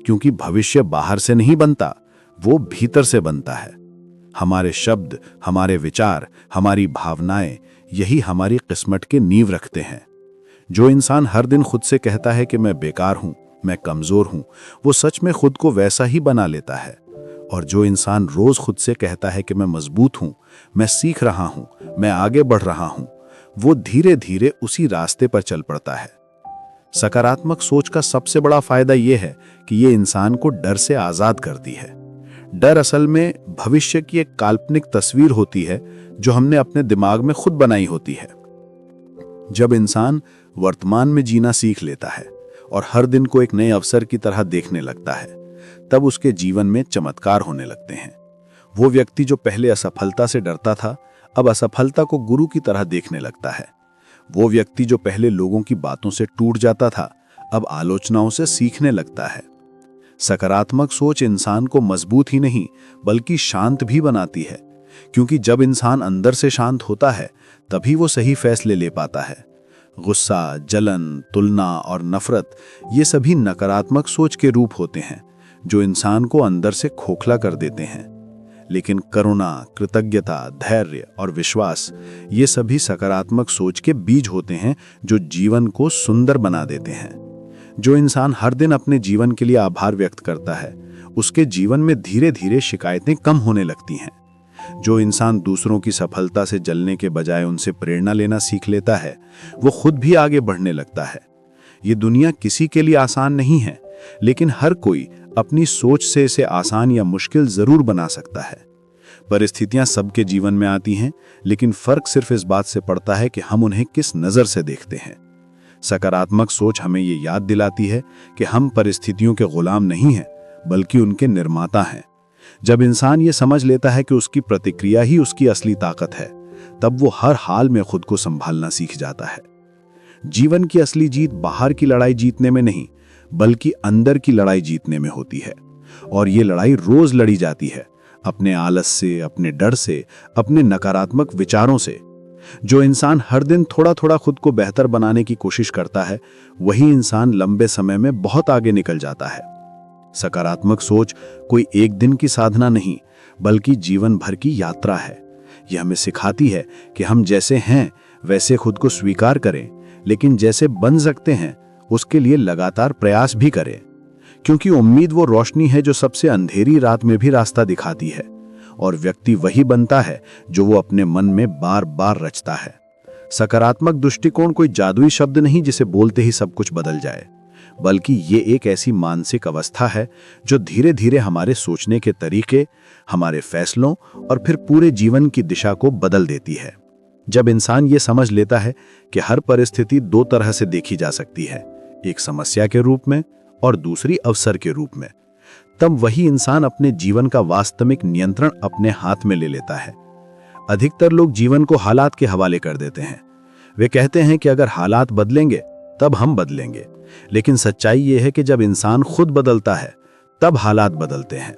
S1: क्योंकि भविष्य बाहर से नहीं बनता, वो भीतर से बनता है। हमारे शब्द, हमारे विचार, हमारी भावनाएं, यही हमारी किस्मत के नींव रखते हैं। जो इंसान हर दिन खुद से कहता है कि मैं बेकार हूं, मैं कमजोर हूं, वो सच में खुद को वैसा ही बना लेता है। और जो इंसान रोज खुद से कहता है कि मैं मजबूत हूं, मैं सीख रहा हूं, मैं आगे बढ़ रहा हूं, वो धीरे धीरे उसी रास्ते पर चल पड़ता है। सकारात्मक सोच का सबसे बड़ा फायदा यह है कि ये इंसान को डर से आजाद करती है। डर असल में भविष्य की एक काल्पनिक तस्वीर होती है जो हमने अपने दिमाग में खुद बनाई होती है। जब इंसान वर्तमान में जीना सीख लेता है और हर दिन को एक नए अवसर की तरह देखने लगता है, तब उसके जीवन में चमत्कार होने लगते हैं। वो व्यक्ति जो पहले असफलता से डरता था, अब असफलता को गुरु की तरह देखने लगता है। वो व्यक्ति जो पहले लोगों की बातों से टूट जाता था, अब आलोचनाओं से सीखने लगता है। सकारात्मक सोच इंसान को मजबूत ही नहीं बल्कि शांत भी बनाती है। क्योंकि जब इंसान अंदर से शांत होता है, तभी वो सही फैसले ले पाता है। गुस्सा, जलन, तुलना और नफरत, ये सभी नकारात्मक सोच के रूप होते हैं जो इंसान को अंदर से खोखला कर देते हैं। लेकिन करुणा, कृतज्ञता, धैर्य और विश्वास, ये सभी सकारात्मक सोच के बीज होते हैं जो जीवन को सुंदर बना देते हैं। जो इंसान हर दिन अपने जीवन के लिए आभार व्यक्त करता है, उसके जीवन में धीरे धीरे शिकायतें कम होने लगती हैं। जो इंसान दूसरों की सफलता से जलने के बजाय उनसे प्रेरणा लेना सीख लेता है, वो खुद भी आगे बढ़ने लगता है। ये दुनिया किसी के लिए आसान नहीं है, लेकिन हर कोई अपनी सोच से इसे आसान या मुश्किल जरूर बना सकता है। परिस्थितियां सबके जीवन में आती हैं, लेकिन फर्क सिर्फ इस बात से पड़ता है कि हम उन्हें किस नजर से देखते हैं। सकारात्मक सोच हमें ये याद दिलाती है कि हम परिस्थितियों के गुलाम नहीं हैं, बल्कि उनके निर्माता हैं। जब इंसान ये समझ लेता है कि उसकी प्रतिक्रिया ही उसकी असली ताकत है,
S2: तब वो हर हाल में खुद को संभालना सीख जाता है। जीवन की असली जीत बाहर की लड़ाई जीतने में नहीं, बल्कि अंदर की लड़ाई जीतने में होती है। और ये लड़ाई रोज लड़ी जाती है, अपने आलस से, अपने डर से, अपने नकारात्मक विचारों से। जो इंसान हर दिन थोड़ा थोड़ा खुद को बेहतर बनाने की कोशिश करता है, वही इंसान लंबे समय में बहुत आगे निकल जाता है। सकारात्मक सोच कोई एक दिन की साधना नहीं, बल्कि जीवन भर की यात्रा है। यह हमें सिखाती है कि हम जैसे हैं वैसे खुद को स्वीकार करें, लेकिन जैसे बन सकते हैं उसके लिए लगातार प्रयास भी करें। क्योंकि उम्मीद वो रोशनी है जो सबसे अंधेरी रात में भी रास्ता दिखाती है, और व्यक्ति वही बनता है जो वो अपने मन में बार बार रचता है। सकारात्मक दृष्टिकोण कोई जादुई शब्द नहीं जिसे बोलते ही सब कुछ बदल जाए, बल्कि ये एक ऐसी मानसिक अवस्था है जो धीरे धीरे हमारे सोचने के तरीके, हमारे फैसलों और फिर पूरे जीवन की दिशा को बदल देती है। जब इंसान ये समझ लेता है कि हर परिस्थिति दो तरह से देखी जा सकती है, एक समस्या के रूप में और दूसरी अवसर के रूप में, तब वही इंसान अपने जीवन का वास्तविक नियंत्रण अपने हाथ में ले लेता है। अधिकतर लोग जीवन को हालात के हवाले कर देते हैं। वे कहते हैं कि अगर हालात बदलेंगे तब हम बदलेंगे, लेकिन सच्चाई यह है कि जब इंसान खुद बदलता है तब हालात बदलते हैं।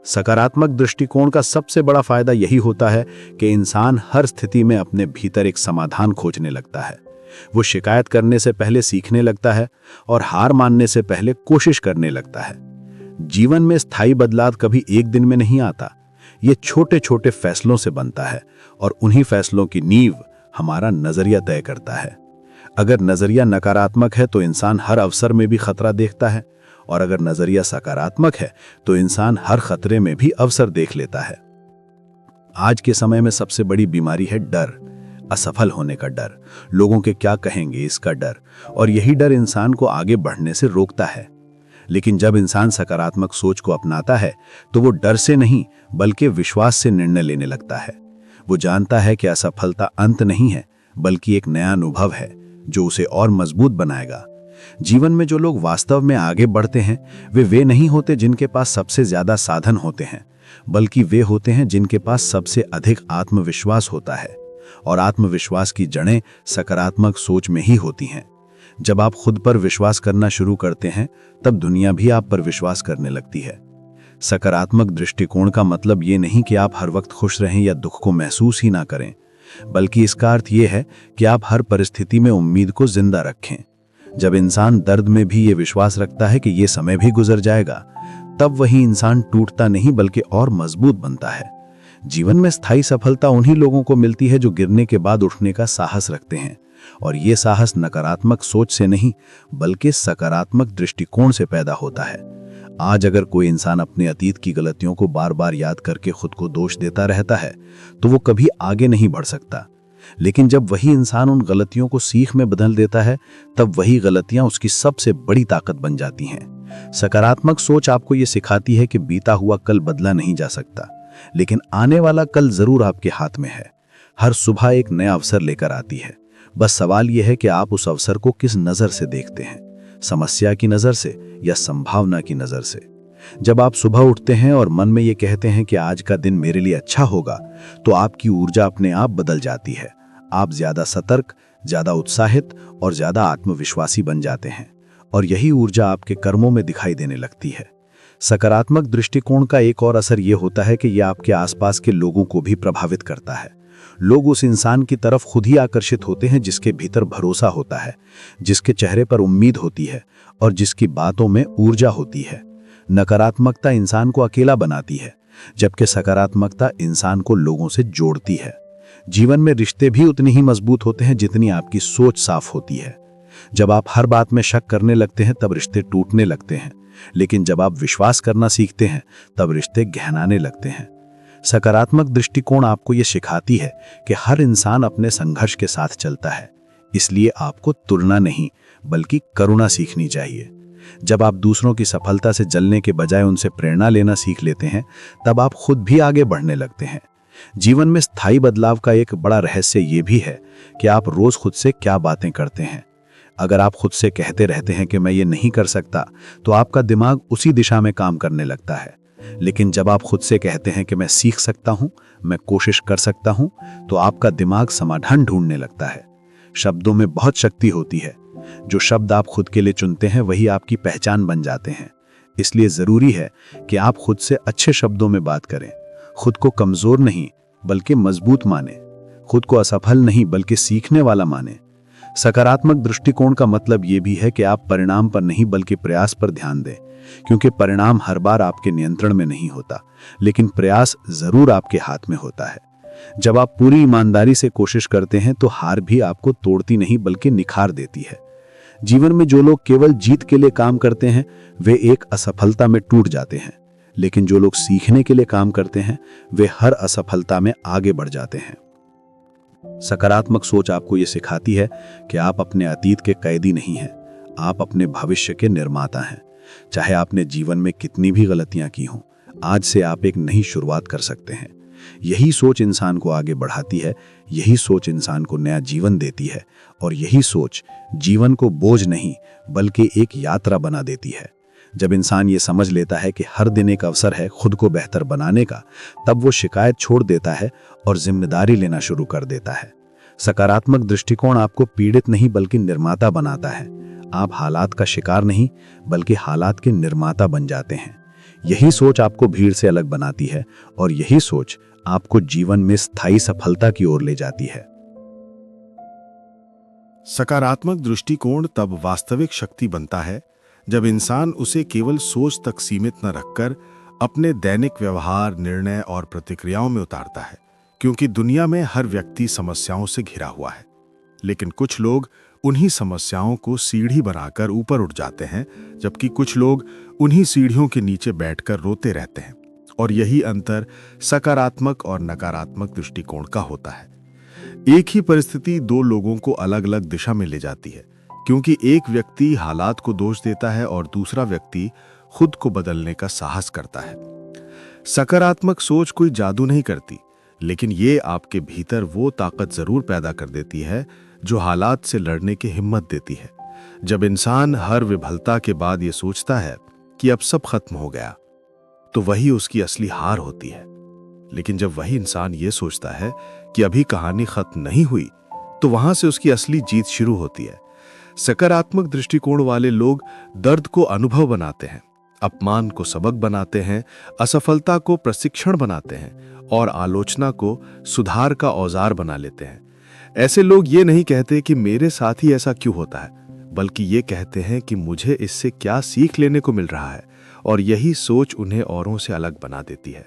S2: सकारात्मक दृष्टिकोण का सबसे बड़ा फायदा यही होता है कि इंसान हर स्थिति में अपने भीतर एक समाधान खोजने लगता है। वो शिकायत करने से पहले सीखने लगता है और हार मानने से पहले कोशिश करने लगता है। जीवन में स्थायी बदलाव कभी एक दिन में नहीं आता, ये छोटे छोटे फैसलों से बनता है, और उन्हीं फैसलों की नींव हमारा नजरिया तय करता है। अगर नजरिया नकारात्मक है तो इंसान हर अवसर में भी खतरा देखता है, और अगर नजरिया सकारात्मक है तो इंसान हर खतरे में भी अवसर देख लेता है। आज के समय में सबसे बड़ी बीमारी है डर, असफल होने का डर, लोगों के क्या कहेंगे इसका डर, और यही डर इंसान को आगे बढ़ने से रोकता है। लेकिन जब इंसान सकारात्मक सोच को अपनाता है तो वो डर से नहीं बल्कि विश्वास से निर्णय लेने लगता है। वो जानता है कि असफलता अंत नहीं है, बल्कि एक नया अनुभव है जो उसे और मजबूत बनाएगा। जीवन में जो लोग वास्तव में आगे बढ़ते हैं वे नहीं होते जिनके पास सबसे ज्यादा साधन होते हैं, बल्कि वे होते हैं जिनके पास सबसे अधिक आत्मविश्वास होता है। और आत्मविश्वास की जड़ें सकारात्मक सोच में ही होती हैं। जब आप खुद पर विश्वास करना शुरू करते हैं तब दुनिया भी आप पर विश्वास करने लगती है। सकारात्मक दृष्टिकोण का मतलब ये नहीं कि आप हर वक्त खुश रहें या दुख को महसूस ही ना करें, बल्कि इसका अर्थ ये है कि आप हर परिस्थिति में उम्मीद को जिंदा रखें। जब इंसान दर्द में भी ये विश्वास रखता है कि ये समय भी गुजर जाएगा, तब वही इंसान टूटता नहीं बल्कि और मजबूत बनता है। जीवन में स्थायी सफलता उन्हीं लोगों को मिलती है जो गिरने के बाद उठने का साहस रखते हैं, और ये साहस नकारात्मक सोच से नहीं बल्कि सकारात्मक दृष्टिकोण से पैदा होता है। आज अगर कोई इंसान अपने अतीत की गलतियों को बार बार याद करके खुद को दोष देता रहता है तो वो कभी आगे नहीं बढ़ सकता। लेकिन जब वही इंसान उन गलतियों को सीख में बदल देता है, तब वही गलतियां उसकी सबसे बड़ी ताकत बन जाती हैं। सकारात्मक सोच आपको ये सिखाती है कि बीता हुआ कल बदला नहीं जा सकता, लेकिन आने वाला कल जरूर आपके हाथ में है। हर सुबह एक नया अवसर लेकर आती है, बस सवाल यह है कि आप उस अवसर को किस नजर से देखते हैं, समस्या की नजर से या संभावना की नजर से। जब आप सुबह उठते हैं और मन में ये कहते हैं कि आज का दिन मेरे लिए अच्छा होगा, तो आपकी ऊर्जा अपने आप बदल जाती है। आप ज्यादा सतर्क, ज्यादा उत्साहित और ज्यादा आत्मविश्वासी बन जाते हैं, और यही ऊर्जा आपके कर्मों में दिखाई देने लगती है। सकारात्मक दृष्टिकोण का एक और असर यह होता है कि यह आपके आसपास के लोगों को भी प्रभावित करता है। लोग उस इंसान की तरफ खुद ही आकर्षित होते हैं जिसके भीतर भरोसा होता है, जिसके चेहरे पर उम्मीद होती है और जिसकी बातों में ऊर्जा होती है। नकारात्मकता इंसान को अकेला बनाती है, जबकि सकारात्मकता इंसान को लोगों से जोड़ती है। जीवन में रिश्ते भी उतनी ही मजबूत होते हैं जितनी आपकी सोच साफ होती है। जब आप हर बात में शक करने लगते हैं तब रिश्ते टूटने लगते हैं, लेकिन जब आप विश्वास करना सीखते हैं तब रिश्ते गहराने लगते हैं। सकारात्मक दृष्टिकोण आपको यह सिखाती है कि हर इंसान अपने संघर्ष के साथ चलता है, इसलिए आपको तुलना नहीं बल्कि करुणा सीखनी चाहिए। जब आप दूसरों की सफलता से जलने के बजाय उनसे प्रेरणा लेना सीख लेते हैं, तब आप खुद भी आगे बढ़ने लगते हैं। जीवन में स्थायी बदलाव का एक बड़ा रहस्य ये भी है कि आप रोज खुद से क्या बातें करते हैं। अगर आप खुद से कहते रहते हैं कि मैं ये नहीं कर सकता, तो आपका दिमाग उसी दिशा में काम करने लगता है। लेकिन जब आप खुद से कहते हैं कि मैं सीख सकता हूं, मैं कोशिश कर सकता हूं, तो आपका दिमाग समाधान ढूंढने लगता है। शब्दों में बहुत शक्ति होती है। जो शब्द आप खुद के लिए चुनते हैं वही आपकी पहचान बन जाते हैं। इसलिए जरूरी है कि आप खुद से अच्छे शब्दों में बात करें। खुद को कमजोर नहीं बल्कि मजबूत माने। खुद को असफल नहीं बल्कि सीखने वाला माने। सकारात्मक दृष्टिकोण का मतलब यह भी है कि आप परिणाम पर नहीं बल्कि प्रयास पर ध्यान दें, क्योंकि परिणाम हर बार आपके नियंत्रण में नहीं होता, लेकिन प्रयास जरूर आपके हाथ में होता है। जब आप पूरी ईमानदारी से कोशिश करते हैं तो हार भी आपको तोड़ती नहीं बल्कि निखार देती है। जीवन में जो लोग केवल जीत के लिए काम करते हैं वे एक असफलता में टूट जाते हैं, लेकिन जो लोग सीखने के लिए काम करते हैं वे हर असफलता में आगे बढ़ जाते हैं। सकारात्मक सोच आपको यह सिखाती है कि आप अपने अतीत के कैदी नहीं हैं, आप अपने भविष्य के निर्माता हैं। चाहे आपने जीवन में कितनी भी गलतियां की हों, आज से आप एक नई शुरुआत कर सकते हैं। यही सोच इंसान को आगे बढ़ाती है, यही सोच इंसान को नया जीवन देती है, और यही सोच जीवन को बोझ नहीं बल्कि एक यात्रा बना देती है। जब इंसान ये समझ लेता है कि हर दिन एक अवसर है खुद को बेहतर बनाने का, तब वो शिकायत छोड़ देता है और जिम्मेदारी लेना शुरू कर देता है। सकारात्मक दृष्टिकोण आपको पीड़ित नहीं बल्कि निर्माता बनाता है। आप हालात का शिकार नहीं बल्कि हालात के निर्माता बन जाते हैं। यही सोच आपको भीड़ से अलग बनाती है और यही सोच आपको जीवन में स्थायी सफलता की ओर ले जाती है।
S1: सकारात्मक दृष्टिकोण तब वास्तविक शक्ति बनता है जब इंसान उसे केवल सोच तक सीमित न रखकर अपने दैनिक व्यवहार, निर्णय और प्रतिक्रियाओं में उतारता है। क्योंकि दुनिया में हर व्यक्ति समस्याओं से घिरा हुआ है, लेकिन कुछ लोग उन्हीं समस्याओं को सीढ़ी बनाकर ऊपर उठ जाते हैं, जबकि कुछ लोग उन्हीं सीढ़ियों के नीचे बैठकर रोते रहते हैं। और यही अंतर सकारात्मक और नकारात्मक दृष्टिकोण का होता है। एक ही परिस्थिति दो लोगों को अलग अलग दिशा में ले जाती है, क्योंकि एक व्यक्ति हालात को दोष देता है और दूसरा व्यक्ति खुद को बदलने का साहस करता है। सकारात्मक सोच कोई जादू नहीं करती, लेकिन ये आपके भीतर वो ताकत जरूर पैदा कर देती है जो हालात से लड़ने की हिम्मत देती है। जब इंसान हर विफलता के बाद ये सोचता है कि अब सब खत्म हो गया, तो वही उसकी असली हार होती है। लेकिन जब वही इंसान ये सोचता है कि अभी कहानी खत्म नहीं हुई, तो वहां से उसकी असली जीत शुरू होती है। सकारात्मक दृष्टिकोण वाले लोग दर्द को अनुभव बनाते हैं, अपमान को सबक बनाते हैं, असफलता को प्रशिक्षण बनाते हैं और आलोचना को सुधार का औजार बना लेते हैं। ऐसे लोग ये नहीं कहते कि मेरे साथ ही ऐसा क्यों होता है, बल्कि ये कहते हैं कि मुझे इससे क्या सीख लेने को मिल रहा है, और यही सोच उन्हें औरों से अलग बना देती है।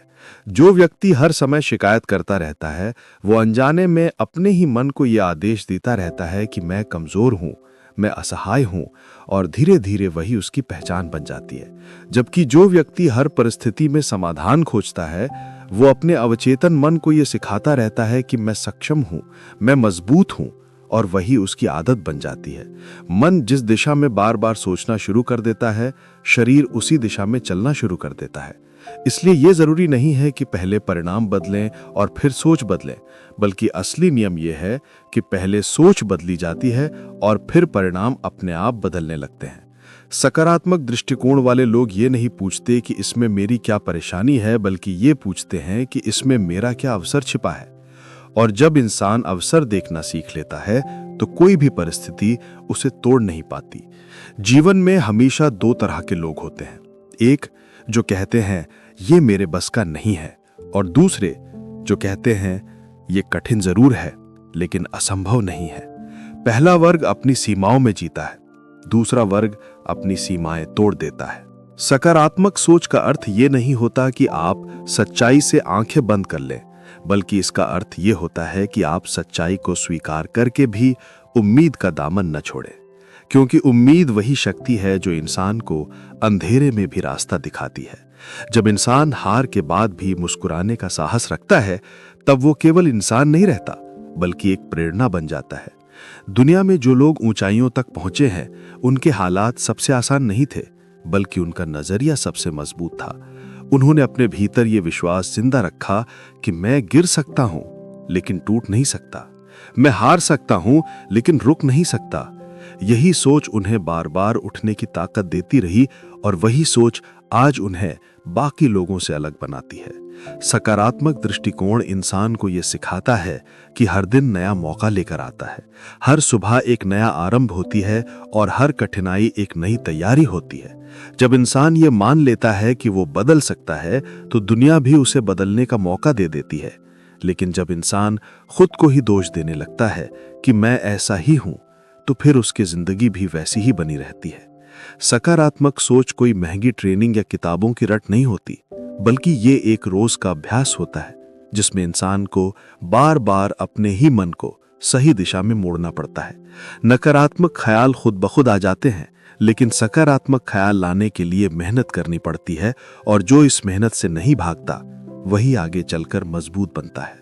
S1: जो व्यक्ति हर समय शिकायत करता रहता है, वो अनजाने में अपने ही मन को यह आदेश देता रहता है कि मैं कमजोर हूं, मैं असहाय हूं, और धीरे धीरे वही उसकी पहचान बन जाती है। जबकि जो व्यक्ति हर परिस्थिति में समाधान खोजता है, वो अपने अवचेतन मन को यह सिखाता रहता है कि मैं सक्षम हूं, मैं मजबूत हूं, और वही उसकी आदत बन जाती है। मन जिस दिशा में बार बार सोचना शुरू कर देता है, शरीर उसी दिशा में चलना शुरू कर देता है। इसलिए यह जरूरी नहीं है कि पहले परिणाम बदलें और फिर सोच बदलें, बल्कि असली नियम यह है कि पहले सोच बदली जाती है और फिर परिणाम अपने आप बदलने लगते हैं। सकारात्मक दृष्टिकोण वाले लोग ये नहीं पूछते कि इसमें मेरी क्या परेशानी है, बल्कि ये पूछते हैं कि इसमें मेरा क्या अवसर छिपा है। और जब इंसान अवसर देखना सीख लेता है, तो कोई भी परिस्थिति उसे तोड़ नहीं पाती। जीवन में हमेशा दो तरह के लोग होते हैं, एक जो कहते हैं ये मेरे बस का नहीं है, और दूसरे जो कहते हैं ये कठिन जरूर है लेकिन असंभव नहीं है। पहला वर्ग अपनी सीमाओं में जीता है, दूसरा वर्ग अपनी सीमाएं तोड़ देता है। सकारात्मक सोच का अर्थ ये नहीं होता कि आप सच्चाई से आंखें बंद कर लें, बल्कि इसका अर्थ ये होता है कि आप सच्चाई को स्वीकार करके भी उम्मीद का दामन न छोड़ें, क्योंकि उम्मीद वही शक्ति है जो इंसान को अंधेरे में भी रास्ता दिखाती है। जब इंसान हार के बाद भी मुस्कुराने का साहस रखता है, तब वो केवल इंसान नहीं रहता बल्कि एक प्रेरणा बन जाता है। दुनिया में जो लोग ऊंचाइयों तक पहुंचे हैं, उनके हालात सबसे आसान नहीं थे, बल्कि उनका नजरिया सबसे मजबूत था। उन्होंने अपने भीतर ये विश्वास जिंदा रखा कि मैं गिर सकता हूं लेकिन टूट नहीं सकता, मैं हार सकता हूं लेकिन रुक नहीं सकता। यही सोच उन्हें बार बार उठने की ताकत देती रही, और वही सोच आज उन्हें
S3: बाकी लोगों से अलग बनाती है। सकारात्मक दृष्टिकोण इंसान को यह सिखाता है कि हर दिन नया मौका लेकर आता है, हर सुबह एक नया आरंभ होती है और हर कठिनाई एक नई तैयारी होती है। जब इंसान ये मान लेता है कि वो बदल सकता है तो दुनिया भी उसे बदलने का मौका दे देती है। लेकिन जब इंसान खुद को ही दोष देने लगता है कि मैं ऐसा ही हूं, तो फिर उसकी जिंदगी भी वैसी ही बनी रहती है। सकारात्मक सोच कोई महंगी ट्रेनिंग या किताबों की रट नहीं होती, बल्कि ये एक रोज का अभ्यास होता है जिसमें इंसान को बार बार अपने ही मन को सही दिशा में मोड़ना पड़ता है। नकारात्मक ख्याल खुद ब खुद आ जाते हैं, लेकिन सकारात्मक ख्याल लाने के लिए मेहनत करनी पड़ती है, और जो इस मेहनत से नहीं भागता वही आगे चलकर मजबूत बनता है।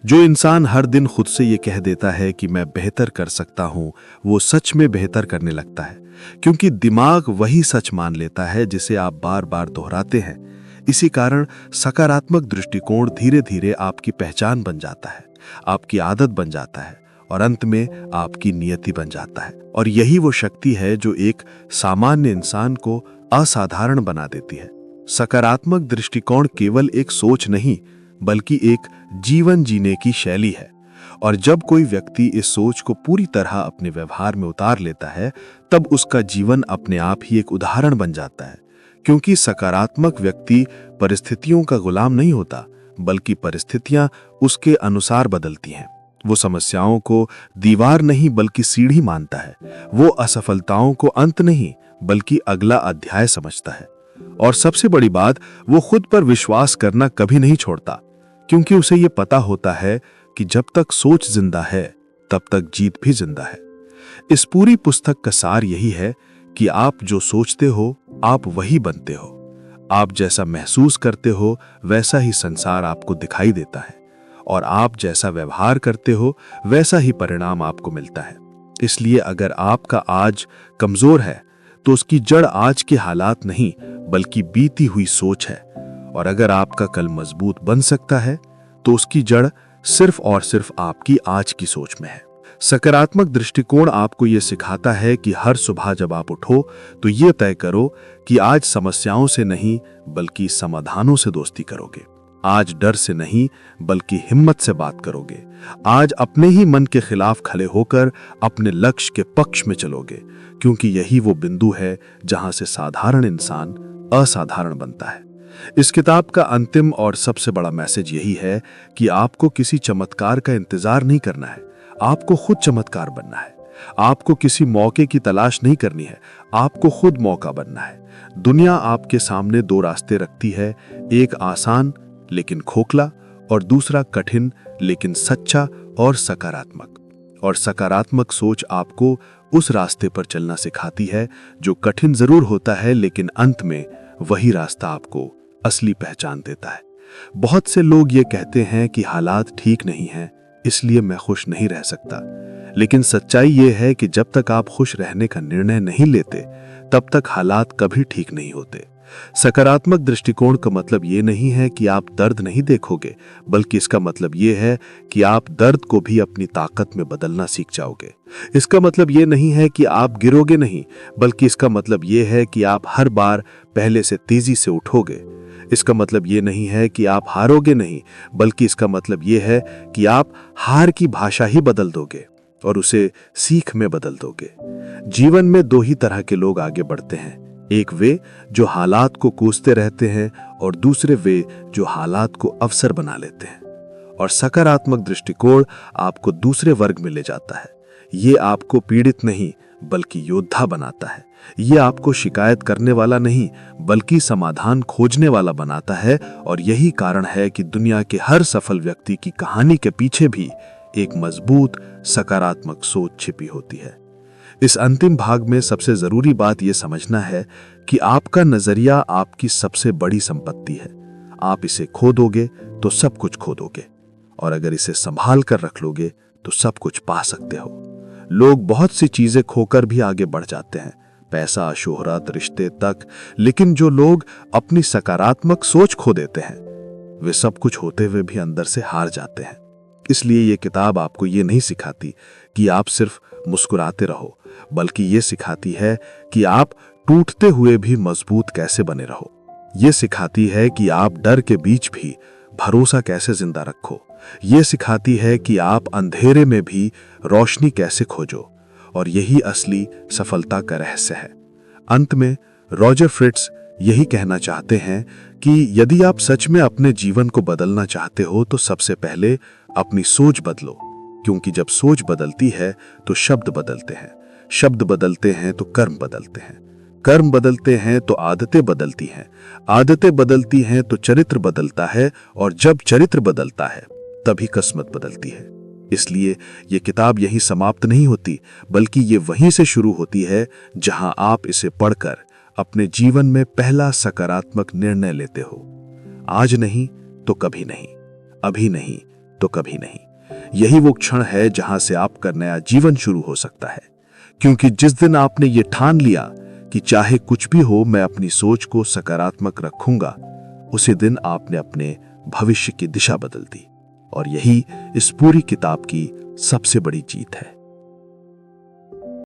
S3: जो इंसान हर दिन खुद से ये कह देता है कि मैं बेहतर कर सकता हूं, वो सच में बेहतर करने लगता है, क्योंकि दिमाग वही सच मान लेता है जिसे आप बार बार दोहराते हैं। इसी कारण सकारात्मक दृष्टिकोण धीरे धीरे आपकी पहचान बन जाता है, आपकी आदत बन जाता है और अंत में आपकी नियति बन जाता है। और यही वो शक्ति है जो एक सामान्य इंसान को असाधारण बना देती है। सकारात्मक दृष्टिकोण केवल एक सोच नहीं, बल्कि एक जीवन जीने की शैली है। और जब कोई व्यक्ति इस सोच को पूरी तरह अपने व्यवहार में उतार लेता है, तब उसका जीवन अपने आप ही एक उदाहरण बन जाता है। क्योंकि सकारात्मक व्यक्ति परिस्थितियों का गुलाम नहीं होता, बल्कि परिस्थितियां उसके अनुसार बदलती हैं। वो समस्याओं को दीवार नहीं बल्कि सीढ़ी मानता है। वो असफलताओं को अंत नहीं बल्कि अगला अध्याय समझता है। और सबसे बड़ी बात, वो खुद पर विश्वास करना कभी नहीं छोड़ता, क्योंकि उसे ये पता होता है कि जब तक सोच जिंदा है तब तक जीत भी जिंदा है। इस पूरी पुस्तक का सार यही है कि आप जो सोचते हो आप वही बनते हो। आप जैसा महसूस करते हो वैसा ही संसार आपको दिखाई देता है, और आप जैसा व्यवहार करते हो वैसा ही परिणाम आपको मिलता है। इसलिए अगर आपका आज कमजोर है तो उसकी जड़ आज के हालात नहीं बल्कि बीती हुई सोच है, और अगर आपका कल मजबूत बन सकता है तो उसकी जड़ सिर्फ और सिर्फ आपकी आज की सोच में है। सकारात्मक दृष्टिकोण आपको यह सिखाता है कि हर सुबह जब आप उठो तो यह तय करो कि आज समस्याओं से नहीं बल्कि समाधानों से दोस्ती करोगे। आज डर से नहीं बल्कि हिम्मत से बात करोगे। आज अपने ही मन के खिलाफ खड़े होकर अपने लक्ष्य के पक्ष में चलोगे, क्योंकि यही वो बिंदु है जहां से साधारण इंसान असाधारण बनता है। इस किताब का अंतिम और सबसे बड़ा मैसेज यही है कि आपको किसी चमत्कार का इंतजार नहीं करना है, आपको खुद चमत्कार बनना है। आपको किसी मौके की तलाश नहीं करनी है, आपको खुद मौका बनना है। दुनिया आपके सामने दो रास्ते रखती है, एक आसान लेकिन खोखला और दूसरा कठिन लेकिन सच्चा और सकारात्मक। और सकारात्मक सोच आपको उस रास्ते पर चलना सिखाती है जो कठिन जरूर होता है, लेकिन अंत में वही रास्ता आपको असली पहचान देता है। बहुत से लोग ये कहते हैं कि हालात ठीक नहीं हैं, इसलिए मैं खुश नहीं रह सकता। लेकिन सच्चाई ये है कि जब तक आप खुश रहने का निर्णय नहीं लेते, तब तक हालात कभी ठीक नहीं होते। सकारात्मक दृष्टिकोण का मतलब ये नहीं है कि आप दर्द नहीं देखोगे, बल्कि इसका मतलब ये है कि आप दर्द को भी अपनी ताकत में बदलना सीख जाओगे। इसका मतलब ये नहीं है कि आप गिरोगे नहीं, बल्कि इसका मतलब ये है कि आप हर बार पहले से तेजी से उठोगे। इसका मतलब ये नहीं है कि आप हारोगे नहीं, बल्कि इसका मतलब ये है कि आप हार की भाषा ही बदल दोगे और उसे सीख में बदल दोगे। जीवन में दो ही तरह के लोग आगे बढ़ते हैं, एक वे जो हालात को कोसते रहते हैं और दूसरे वे जो हालात को अवसर बना लेते हैं। और सकारात्मक दृष्टिकोण आपको दूसरे वर्ग में ले जाता है। ये आपको पीड़ित नहीं बल्कि योद्धा बनाता है। ये आपको शिकायत करने वाला नहीं बल्कि समाधान खोजने वाला बनाता है। और यही कारण है कि दुनिया के हर सफल व्यक्ति की कहानी के पीछे भी एक मजबूत सकारात्मक सोच छिपी होती है। इस अंतिम भाग में सबसे जरूरी बात यह समझना है कि आपका नजरिया आपकी सबसे बड़ी संपत्ति है। आप इसे खो दोगे तो सब कुछ खो दोगे, और अगर इसे संभाल कर रख लोगे तो सब कुछ पा सकते हो। लोग बहुत सी चीजें खोकर भी आगे बढ़ जाते हैं, पैसा, शोहरत, रिश्ते तक, लेकिन जो लोग अपनी सकारात्मक सोच खो देते हैं वे सब कुछ होते हुए भी अंदर से हार जाते हैं। इसलिए ये किताब आपको ये नहीं सिखाती कि आप सिर्फ मुस्कुराते रहो, बल्कि ये सिखाती है कि आप टूटते हुए भी मजबूत कैसे बने रहो। ये सिखाती है कि आप डर के बीच भी भरोसा कैसे जिंदा रखो। ये सिखाती है कि आप अंधेरे में भी रोशनी कैसे खोजो, और यही असली सफलता का रहस्य है। अंत में रॉजर फ्रिट्ज यही कहना चाहते हैं कि यदि आप सच में अपने जीवन को बदलना चाहते हो तो सबसे पहले अपनी सोच बदलो, क्योंकि जब सोच बदलती है तो शब्द बदलते हैं, शब्द बदलते हैं तो कर्म बदलते हैं, कर्म बदलते हैं तो आदतें बदलती हैं, आदतें बदलती हैं तो चरित्र बदलता है, और जब चरित्र बदलता है तभी किस्मत बदलती है। इसलिए ये किताब यहीं समाप्त नहीं होती, बल्कि ये वहीं से शुरू होती है जहां आप इसे पढ़कर अपने जीवन में पहला सकारात्मक निर्णय लेते हो। आज नहीं तो कभी नहीं, अभी नहीं तो कभी नहीं। यही वो क्षण है जहां से आपका नया जीवन शुरू हो सकता है, क्योंकि जिस दिन आपने ये ठान लिया कि चाहे कुछ भी हो मैं अपनी सोच को सकारात्मक रखूंगा, उसी दिन आपने अपने भविष्य की दिशा बदल दी। और यही इस पूरी किताब की सबसे बड़ी जीत है।